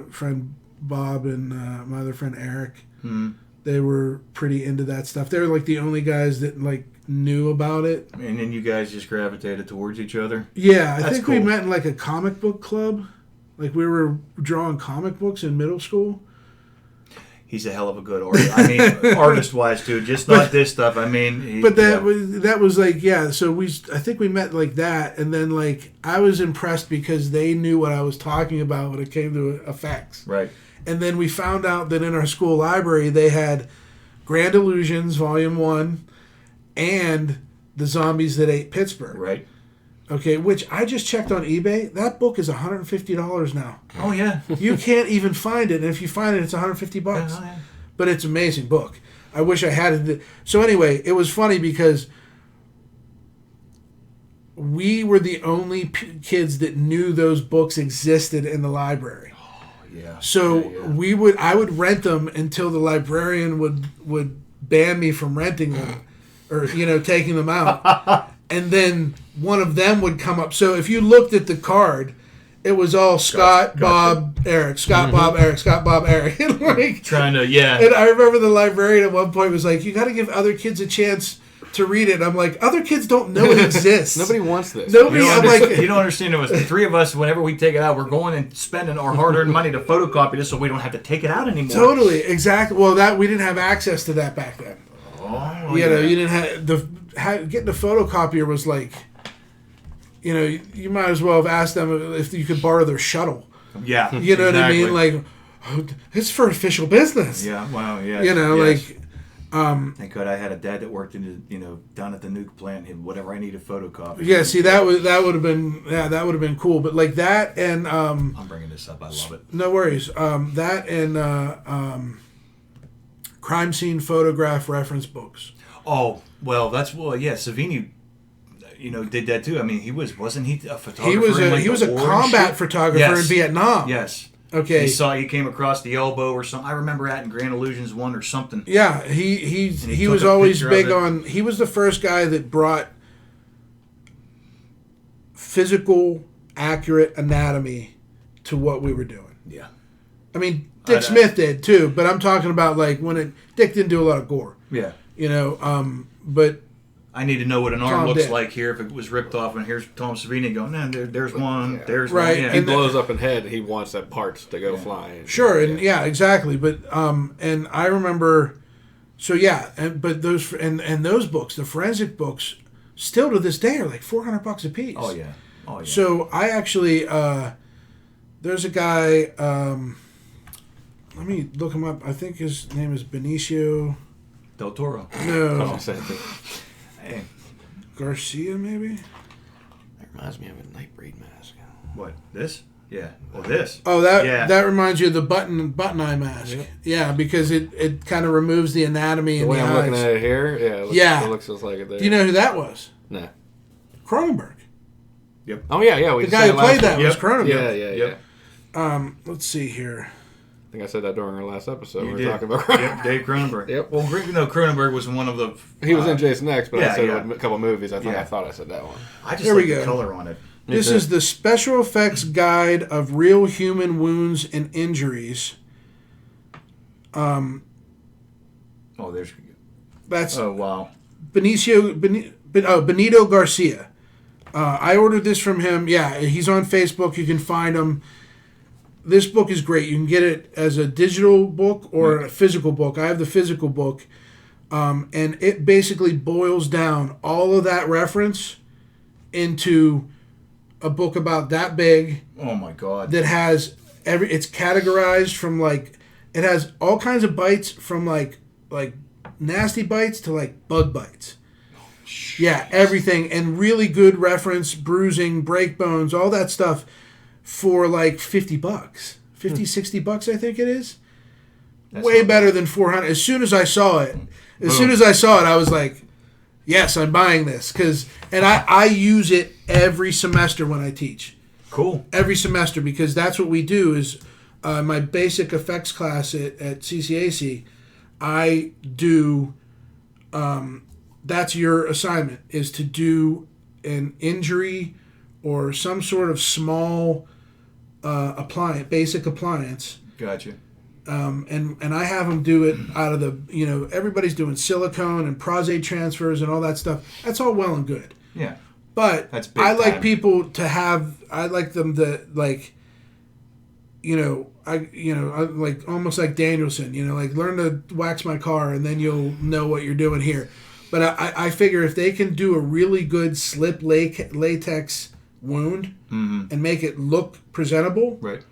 friend Bob and my other friend Eric, they were pretty into that stuff. They were like the only guys that like knew about it. And then you guys just gravitated towards each other? Yeah, I think we met in like a comic book club. Like we were drawing comic books in middle school. He's a hell of a good artist. I mean, artist-wise, too. Just not this stuff. I mean... that was like, so I think we met like that, and then like, I was impressed because they knew what I was talking about when it came to effects. Right. And then we found out that in our school library, they had Grand Illusions, Volume 1, and The Zombies That Ate Pittsburgh. Right. Okay, which I just checked on eBay. That book is $150 now. Oh, yeah. You can't even find it, and if you find it, it's $150. Oh, yeah. But it's an amazing book. I wish I had it. So anyway, it was funny because we were the only kids that knew those books existed in the library. Oh, yeah. So I would rent them until the librarian would ban me from renting them or taking them out. And then one of them would come up. So if you looked at the card, it was all Scott, Bob, Eric, Scott, Bob, Eric, Scott, Bob, Eric. And like, trying to, yeah. And I remember the librarian at one point was like, you got to give other kids a chance to read it. I'm like, other kids don't know it exists. Nobody wants this. Nobody. You don't understand. It was the three of us. Whenever we take it out, we're going and spending our hard-earned money to photocopy this, so we don't have to take it out anymore. Totally, exactly. Well, we didn't have access to that back then. Oh, you didn't have getting a photocopier was like, you might as well have asked them if you could borrow their shuttle. Yeah, you know what I mean? Like, it's for official business. Yeah, well, yeah. Like. Thank God I had a dad that worked in down at the nuke plant. And whatever I needed photocopy. Yeah, see that would have been cool. But like that and I'm bringing this up. I love it. No worries. That and crime scene photograph reference books. Oh well, Savini, did that too. I mean, wasn't he a photographer? He was a combat photographer in Vietnam. Yes. Okay. He came across the elbow or something. I remember that in Grand Illusions 1 or something. Yeah, he was always big on. He was the first guy that brought physical, accurate anatomy to what we were doing. Yeah. I mean, Dick Smith did too, but I'm talking about like Dick didn't do a lot of gore. Yeah. But I need to know what an arm looks like here if it was ripped off, and here's Tom Savini going, there's one, there's one. Yeah. He blows up in head, he wants that parts to go flying. Sure, and exactly. But and I remember, but those books, the forensic books, still to this day are like $400 a piece. Oh yeah. So I actually, there's a guy, Let me look him up. I think his name is Benicio. Del Toro. No. Hey, Garcia, maybe? That reminds me of a Nightbreed mask. what? This? Yeah. Well, this. Oh, that Yeah. that reminds you of the button eye mask. Yep. Yeah, because it kind of removes the anatomy The in way the I'm eyes. looking at it here, it looks just like it there. Do you know who that was? No. Cronenberg. Oh, yeah. We The guy who played that was Yep. Cronenberg. Yeah. Let's see here. I think I said that during our last episode. You We did. were talking about Yep, Dave Cronenberg. Yep. Well, Cronenberg was one of the... He was in Jason X, but yeah, I said yeah. a couple movies. I Yeah. thought I said that one. I just There we like the go. color on it. Me This too. is the Special Effects Guide of Real Human Wounds and Injuries. Oh, there's... That's Oh, wow. Benito Garcia. I ordered this from him. Yeah, he's on Facebook. You can find him. This book is great. You can get it as a digital book or a physical book. I have the physical book. And it basically boils down all of that reference into a book about that big Oh, my God. that has it's categorized from like it has all kinds of bites from like nasty bites to like bug bites. Yeah, everything, and really good reference, bruising, break bones, all that stuff for like $50. $50, $60 I think it is. That's Way not better bad. than 400. As soon as I saw it, Boom. I was like, yes, I'm buying this and I use it every semester when I teach. Cool. Every semester, because that's what we do is my basic effects class at CCAC, I do that's your assignment, is to do an injury or some sort of small basic appliance. Gotcha. And I have them do it out of the, everybody's doing silicone and prostate transfers and all that stuff. That's all well and good. Yeah. But That's big I like time. people to have. I like them to like. I like almost like Danielson. Like learn to wax my car, and then you'll know what you're doing here. But I figure if they can do a really good slip latex wound and make it look presentable, Right.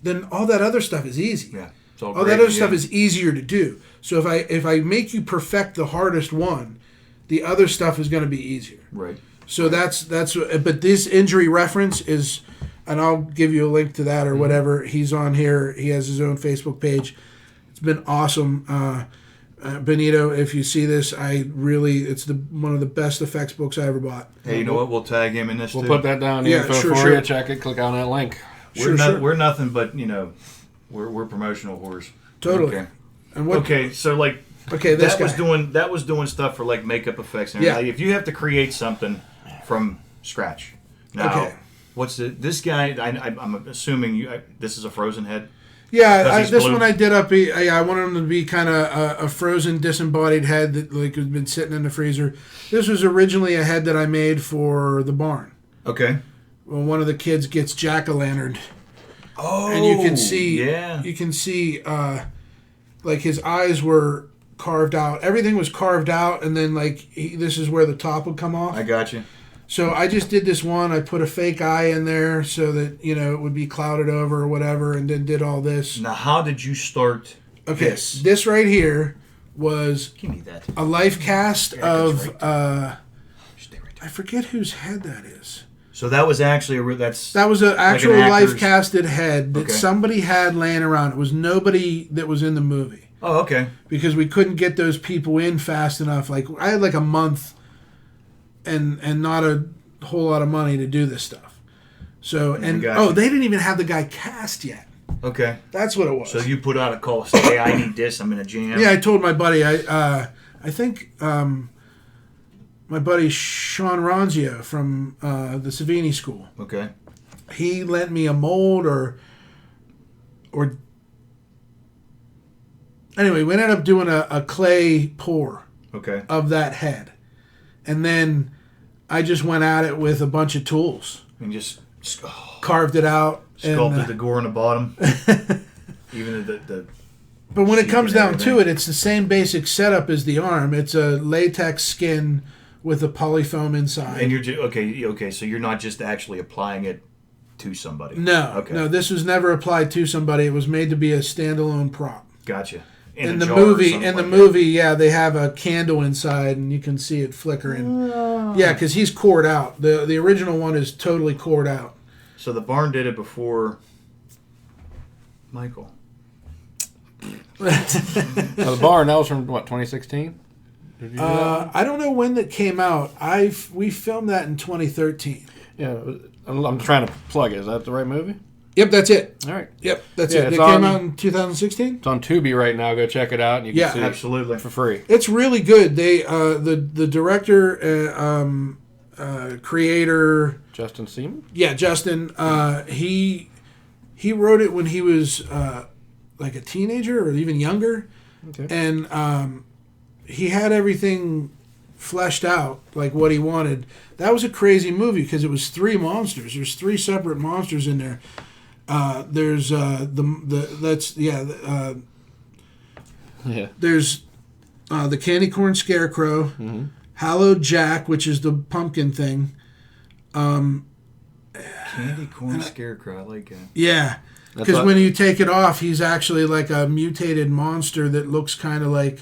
then all that other stuff is easy. Yeah. It's all All great, that other yeah. stuff is easier to do. So if I make you perfect the hardest one, the other stuff is going to be easier. Right. So that's but this injury reference is, and I'll give you a link to that or whatever. He's on here. He has his own Facebook page. It's been awesome. Benito, if you see this, it's one of the best effects books I ever bought. Hey, you know what? We'll tag him in this We'll too. put that down in the Yeah, info sure, for sure. you. Check it. Click on that link. We're nothing but we're promotional whores. Totally. Okay. And what? Okay, so like Okay, this that was doing stuff for like makeup effects and everything. Yeah. Like, if you have to create something from scratch. Now, Okay. this guy? I'm assuming this is a frozen head. Yeah, he's this blue. one I did up. I wanted him to be kind of a frozen, disembodied head that like had been sitting in the freezer. This was originally a head that I made for the barn. Okay. Well, one of the kids gets jack-o'-lanterned. Oh, And you can see, yeah. like his eyes were carved out. Everything was carved out, and then like this is where the top would come off. I got you. So I just did this one. I put a fake eye in there so that it would be clouded over or whatever, and then did all this. Now, how did you start Okay, this? this right here was Give me that. a life cast Yeah, it goes of right there. Stay right there. I forget whose head that is. So that was actually That was an actual an life actor's- casted head that Okay. somebody had laying around. It was nobody that was in the movie. Oh, okay. Because we couldn't get those people in fast enough. Like I had like a month and not a whole lot of money to do this stuff. So Gotcha. they didn't even have the guy cast yet. Okay. That's what it was. So you put out a call, say, hey, I need this, I'm in a jam. Yeah, I told my buddy. I think my buddy Sean Ronzio from the Savini School. Okay. He lent me a mold or anyway, we ended up doing a clay pour Okay. of that head, and then I just went at it with a bunch of tools, And just carved it out, sculpted and, the gore on the bottom. Even the But when it cheek comes and down to everything. it, it's the same basic setup as the arm. It's a latex skin with a polyfoam inside. and you're okay. So you're not just actually applying it to somebody. No, Okay. no, this was never applied to somebody. It was made to be a standalone prop. Gotcha. In a the jar or movie, something in the like movie, yeah, they have a candle inside, and you can see it flickering. Yeah, because he's cored out. The original one is totally cored out. that. So the barn did it before Michael. The barn, that was from, what, 2016? Did you do that? I don't know when that came out. We filmed that in 2013. Yeah, I'm trying to plug it. Is that the right movie? Yep, that's it. All right. Yep, that's Yeah, it. It it's came on- out in 2016. It's on Tubi right now. Go check it out, and you can Yeah, see Absolutely. it for free. It's really good. They the director, creator, Justin Seaman? yeah, Justin. He wrote it when he was like a teenager or even younger, Okay. and he had everything fleshed out like what he wanted. That was a crazy movie because it was 3 monsters. There's 3 separate monsters in there. There's Yeah. there's the candy corn scarecrow, Hallowed Jack, which is the pumpkin thing. Candy corn scarecrow. I like that. Yeah, That's because what- when you take it off, he's actually like a mutated monster that looks kind of like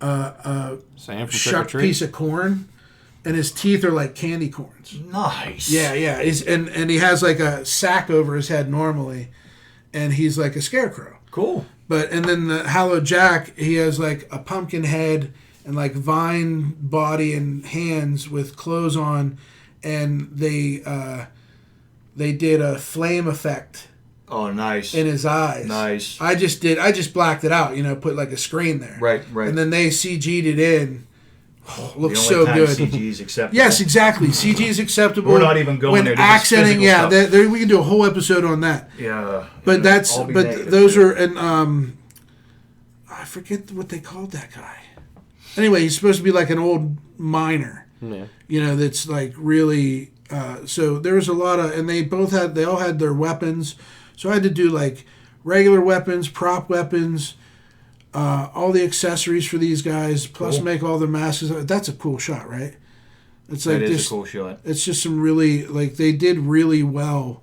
a Sam from Trick or shucked Treat? piece of corn, and his teeth are like candy corns. Nice. Yeah. And he has like a sack over his head normally, and he's like a scarecrow. Cool. And then the Hallowed Jack, he has like a pumpkin head and like vine body and hands with clothes on, and they did a flame effect Oh, nice. in his eyes. Nice. I just blacked it out, put like a screen there. Right. And then they CG'd it in. Oh, looks the so only time good. CG is acceptable. Yes, exactly. CG is acceptable. We're not even going when there. This is accenting. physical Yeah, stuff. we can do a whole episode on that. Yeah. But it'll that's all be but negative, those too. are and I forget what they called that guy. Anyway, he's supposed to be like an old miner. Yeah. That's like really. So there was a lot of, and they all had their weapons. So I had to do like regular weapons, prop weapons, all the accessories for these guys, plus Cool. make all their masks. That's a cool shot, right? It's like That is this. a cool shot. It's just some really like they did really well.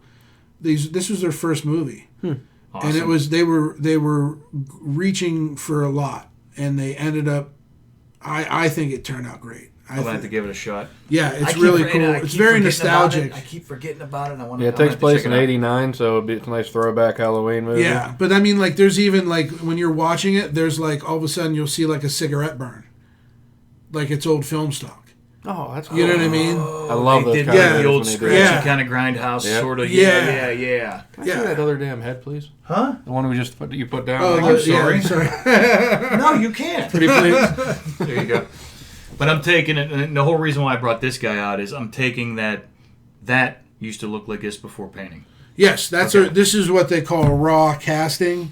This was their first movie, Awesome. and it was they were reaching for a lot, and they ended up. I think it turned out great. I'm gonna have to give it a shot. Yeah, it's really cool. It's very nostalgic. I keep forgetting about it. I want. Yeah, it takes place in '89, so it's a nice throwback Halloween movie. Yeah, but I mean, like, there's even like when you're watching it, there's like all of a sudden you'll see like a cigarette burn, like it's old film stock. Oh, that's cool. You know what I mean? I love They those did kind yeah, of the movies old when they do scratchy Yeah. kind of grindhouse Yep. sort of. Yeah. Yeah. Can I see that other damn head, please? Huh? The one we just put you put down. Oh, I'm yeah, sorry. No, you can't. Pretty please. There you go. But I'm taking it, and the whole reason why I brought this guy out is I'm taking that used to look like this before painting. Yes, this is what they call a raw casting.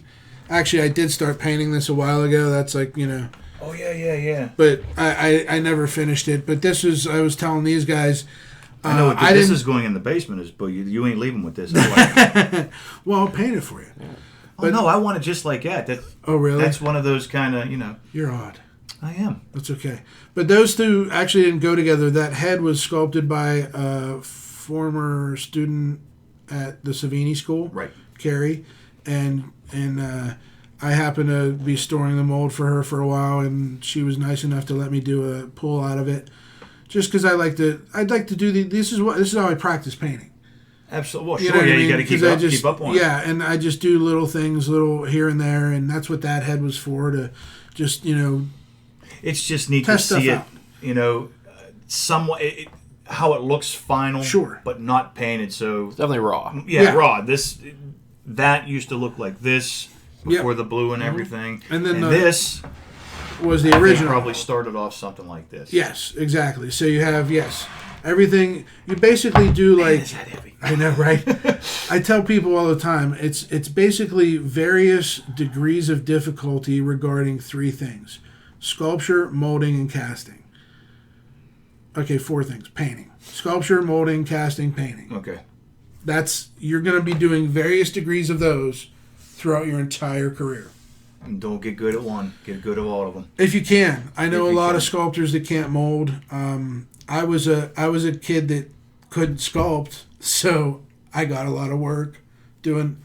Actually, I did start painting this a while ago. That's like Oh yeah. but I never finished it. But this is I was telling these guys. I know what I this didn't- is going in the basement, but you ain't leaving with this. Otherwise- Well, I'll paint it for you. oh no, I want it just like that. Oh, really? That's one of those kind of You're odd. I am. That's okay. But those two actually didn't go together. That head was sculpted by a former student at the Savini School, Right. Carrie, and I happened to be storing the mold for her for a while, and she was nice enough to let me do a pull out of it, just because I'd like to do this is how I practice painting. Absolutely. Well, You sure. know what Yeah, I mean? you got to 'Cause keep up on it. Yeah, and I just do little things, little here and there, and that's what that head was for, to just It's just neat Test to see stuff it. Somewhat how it looks final, Sure. but not painted. So It's definitely raw. yeah, raw. That used to look like this before Yep. the blue and everything, And then this was the I think original. probably started off something like this. Yes, exactly. So you have everything. You basically do like Is that heavy? I know, right? I tell people all the time. It's basically various degrees of difficulty regarding 3 things: sculpture, molding, and casting. Okay, 4 things: painting, sculpture, molding, casting, painting. Okay. You're going to be doing various degrees of those throughout your entire career. And don't get good at one. Get good at all of them. If you can. I know If a you lot can. of sculptors that can't mold. I was a kid that couldn't sculpt, so I got a lot of work doing.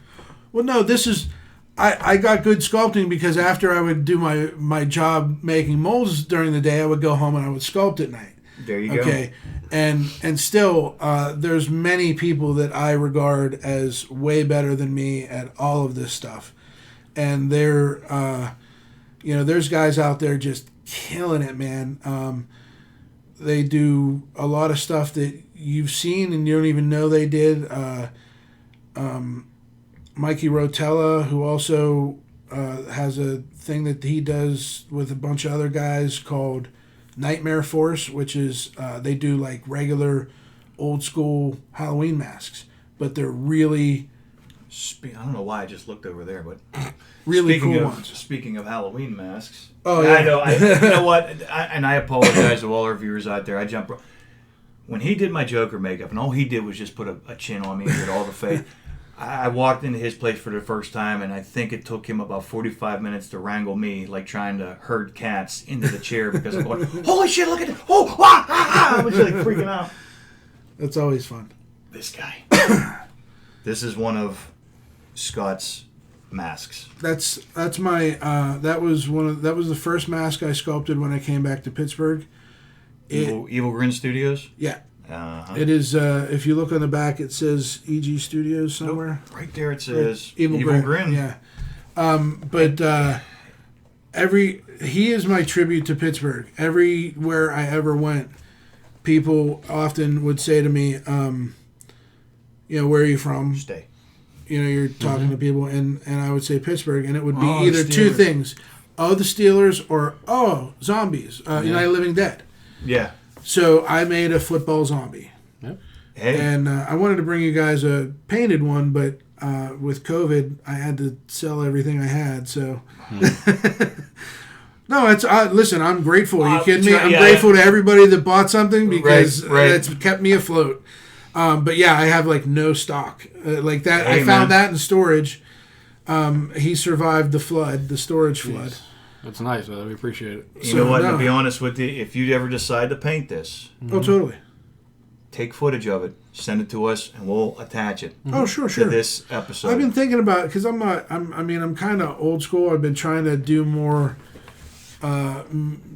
Well, no, this is. I got good sculpting because after I would do my job making molds during the day, I would go home and I would sculpt at night. There you go. Okay, and still, there's many people that I regard as way better than me at all of this stuff, and they're, there's guys out there just killing it, man. They do a lot of stuff that you've seen and you don't even know they did. Mikey Rotella, who also has a thing that he does with a bunch of other guys called Nightmare Force, which is they do like regular old school Halloween masks, but they're really I don't know why I just looked over there, but really cool ones. Speaking of Halloween masks, oh yeah, I know. You know what? I apologize to all our viewers out there. I jumped when he did my Joker makeup, and all he did was just put a chin on me and did all the face. I walked into his place for the first time, and I think it took him about 45 minutes to wrangle me, like trying to herd cats, into the chair because I'm going, holy shit, look at it! Oh, ah, ah, ah. I was like freaking out. That's always fun. This guy. This is one of Scott's masks. That's my that was the first mask I sculpted when I came back to Pittsburgh. Evil Grin Studios? Yeah. Uh-huh. It is, if you look on the back, it says EG Studios somewhere. Nope. Right there it says Evil Grin. Yeah. But he is my tribute to Pittsburgh. Everywhere I ever went, people often would say to me, where are you from? Stay. You're talking to people, and I would say Pittsburgh, and it would be either Steelers. two things. Oh, the Steelers, or, zombies. United Living Dead. Yeah. So I made a football zombie. Yep. Hey. And I wanted to bring you guys a painted one, but with COVID, I had to sell everything I had. So, no, it's listen. I'm grateful. Are you kidding me? I'm grateful to everybody that bought something because it's kept me afloat. But yeah, I have like no stock like that. Hey, I found man. that in storage. He survived the storage flood. Jeez. That's nice. We appreciate it. You know what? To be honest with you, if you ever decide to paint this, Oh, totally. take footage of it, send it to us, and we'll attach it Oh, sure. to this episode. I've been thinking about it because I'm kind of old school. I've been trying to do more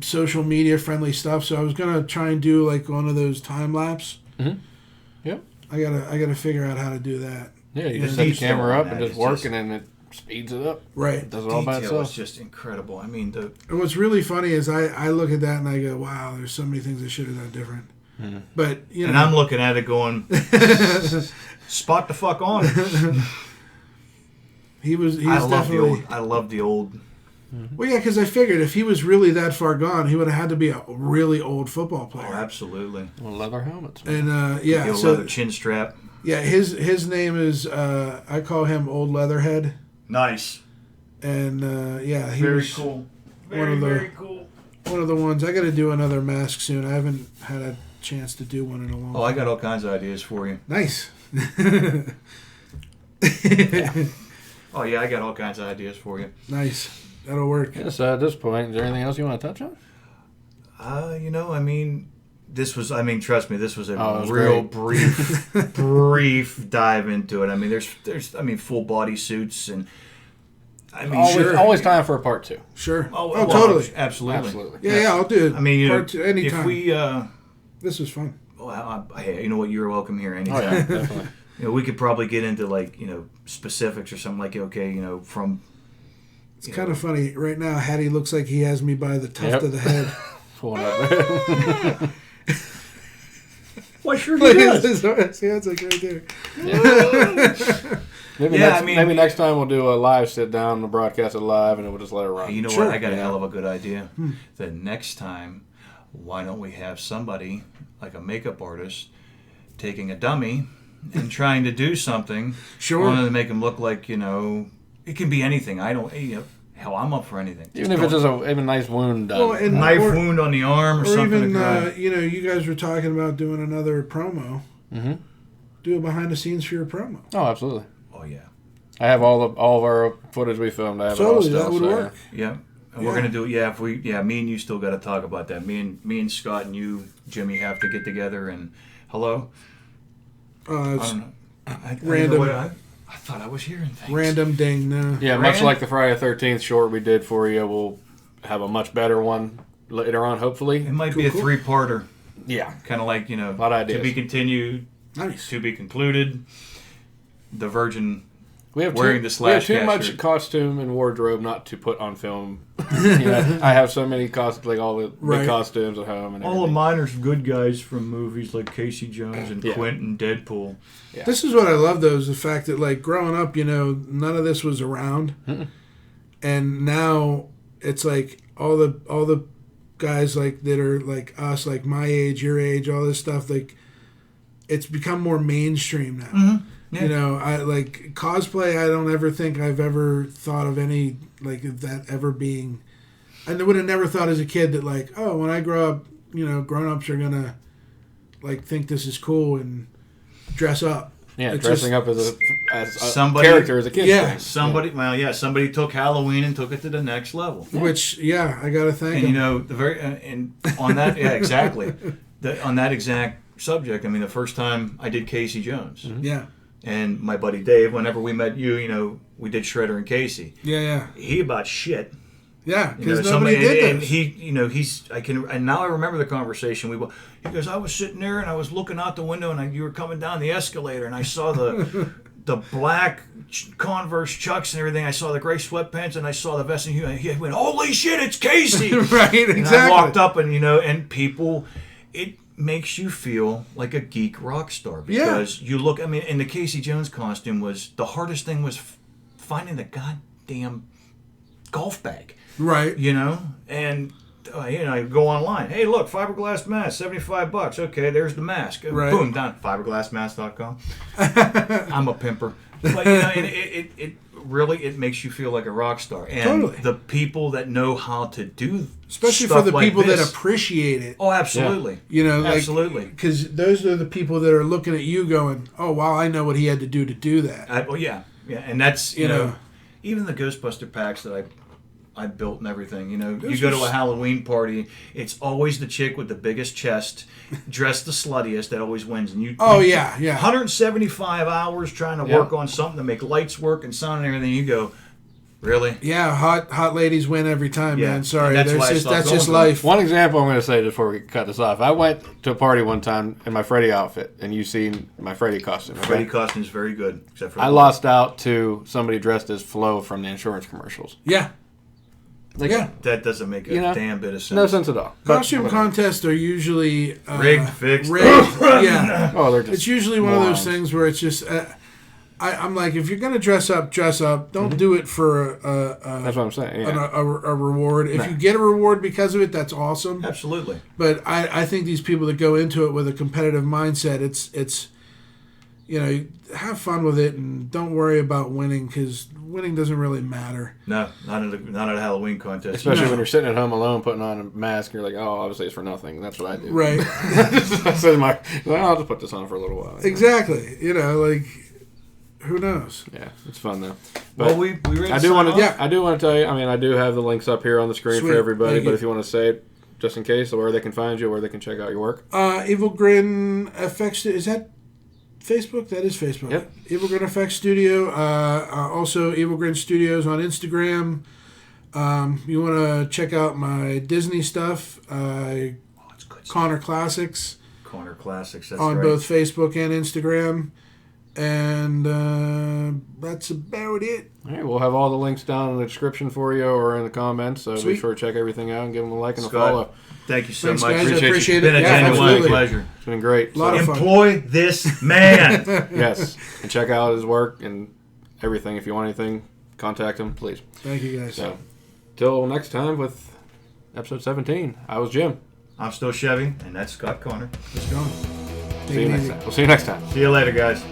social media friendly stuff. So I was gonna try and do like one of those time lapse. Mm-hmm. Yep. I gotta figure out how to do that. Yeah, you just the set the detail camera on up and that just is work, just- and then it speeds it up. Right. It does it all by Detail is itself. just incredible. I mean, And what's really funny is I look at that and I go, wow, there's so many things I should have done different. Mm-hmm. But and I'm looking at it going, spot the fuck on. he was I love definitely. I love the old. Well, yeah, because I figured if he was really that far gone, he would have had to be a really old football Oh, player. absolutely. Leather helmets. And The old so leather chin strap. yeah, his name is I call him Old Leatherhead, Nice. and yeah, he Very was cool. one of the- Very cool. one of the ones. I got to do another mask soon. I haven't had a chance to do one in a long Oh, I time. got all kinds of ideas for you. Nice. Oh, yeah, I got all kinds of ideas for you. Nice. That'll work. Yes, at this point, is there anything else you want to touch on? I mean, trust me, this was a Oh, it was real great. brief dive into it. I mean, there's full body suits and, I mean, Always time for a part two. Sure. Oh, totally. Absolutely. Absolutely. Yeah, I'll do it. I mean, Part two, anytime. if we, This was fun. hey, you know what? You're welcome here Oh anytime. yeah, definitely. We could probably get into specifics or something like, from. It's kind of funny. Right now, Hattie looks like he has me by the tuft Yep. of the head. Pulling up. Why sure See, that's like right there. Maybe next time we'll do a live sit down and broadcast it live, and we'll just let it run. You know Sure. what? I got a hell of a good idea. The next time, why don't we have somebody like a makeup artist taking a dummy and trying to do something? Sure. Wanted to make him look like it can be anything. I don't. Hell, I'm up for anything. Even if it's just a nice wound done. Well, and Knife wound on the arm or something. even you guys were talking about doing another promo. Mm-hmm. Do a behind the scenes for your promo. Oh, absolutely. Oh yeah. I have all of our footage we filmed. I have Totally, it all that still, would so, work. Yeah. And we're gonna do it. Yeah, me and you still got to talk about that. Me and Scott and you, Jimmy, have to get together and hello. I don't know. Random. I thought I was hearing things. Random ding. No. Yeah, much like the Friday the 13th short we did for you, we'll have a much better one later on, hopefully. It might be a three-parter. Yeah. Kind of like, a lot of ideas. To be continued, Nice. to be concluded, the Virgin We have wearing the Slash too Cast much shirt. costume and wardrobe not to put on film. I have so many all the big costumes at home. And all of everything. mine are good guys from movies like Casey Jones and Yeah. Quint and Deadpool. Yeah. This is what I love, though, is the fact that, like, growing up, none of this was around. And now it's like all the guys, like, that are like us, like my age, your age, all this stuff, like, it's become more mainstream now. Yeah. I like cosplay. I don't ever think I've ever thought of any like that ever being. I would have never thought as a kid that like, oh, when I grow up, grown-ups are gonna like think this is cool and dress up. Yeah, It's dressing just- up as a Somebody- character as a kid. Yeah. thing. Somebody took Halloween and took it to the next level. Which, I gotta thank And him. the very and on that, yeah, exactly. On that exact subject, I mean, the first time I did Casey Jones, Yeah, and my buddy Dave, whenever we met you, we did Shredder and Casey. yeah. He about shit. Yeah, You know, because nobody did and this. and now I remember the conversation. He goes, I was sitting there and I was looking out the window and you were coming down the escalator and I saw the black Converse Chucks and everything. I saw the gray sweatpants and I saw the vest and he went, holy shit, it's Casey! Right, exactly. And I walked up and people, it makes you feel like a geek rock star because you look. I mean, and the Casey Jones costume was the hardest thing was finding the goddamn golf bag. Right. And I go online. Hey, look, fiberglass mask, $75. Okay, there's the mask. Right. Boom, done. Fiberglassmask.com. I'm a pimper, but it really makes you feel like a rock star. And Totally. the people that know how to do, Especially for stuff the like people that this- appreciate it. Oh, absolutely. Absolutely. Because those are the people that are looking at you going, oh, wow, I know what he had to do that. Yeah, and that's You know. even the Ghostbuster packs that I built and everything. You Those go to are a Halloween party, it's always the chick with the biggest chest, dressed the sluttiest that always wins. And Oh, you- yeah. 175 hours trying to work on something to make lights work and sound and everything. You go, really? Yeah, hot ladies win every time, Yeah, man. Sorry, and that's why I stopped that's going just to life. One example I'm going to say before we cut this off. I went to a party one time in my Freddy outfit, and you seen my Freddy costume. Okay? Freddy costume's very good, except for I lost out to somebody dressed as Flo from the insurance commercials. Yeah. Like, Yeah. That doesn't make a damn bit of sense. No sense at all. But Costume whatever. contests are usually Rigged, fixed. rigged. Yeah. Oh, they're just It's usually one of those morons. things where it's just. I'm like, if you're gonna dress up, dress up. Don't do it for That's what I'm saying. Yeah. a reward. If you get a reward because of it, that's awesome. Absolutely. But I think these people that go into it with a competitive mindset, it's have fun with it and don't worry about winning because winning doesn't really matter. No, not at a Halloween contest. Especially No. when you're sitting at home alone putting on a mask, you're like, oh, obviously it's for nothing. That's what I do. Right. So I'll just put this on for a little while. Exactly. Like, who knows? Yeah, it's fun though. Well, But we ready I to do sign want off? to. Yeah, I do want to tell you. I mean, I do have the links up here on the screen Sweet. for everybody. Thank But you. if you want to say it, just in case, where they can find you, where they can check out your work. Evil Grin FX. Is that Facebook? That is Facebook. Yep. Evil Grin FX Studio. Also, Evil Grin Studios on Instagram. You want to check out my Disney stuff. It's good stuff. Connor Classics Corner Classics. That's on right. both Facebook and Instagram. And that's about it. All right, we'll have all the links down in the description for you or in the comments. So Sweet. be sure to check everything out and give them a like and a Scott, follow. Thank you so Thanks, much. guys. I Appreciate you. appreciate It's been it. a Yeah, genuine absolutely. pleasure. It's been great. Lot of fun. Employ this man. Yes, and check out his work and everything. If you want anything, contact him, please. Thank you, guys. So, till next time with episode 17. I was Jim. I'm still Chevy, and that's Scott Connor. It's gone. See you next time. We'll see you next time. See you later, guys.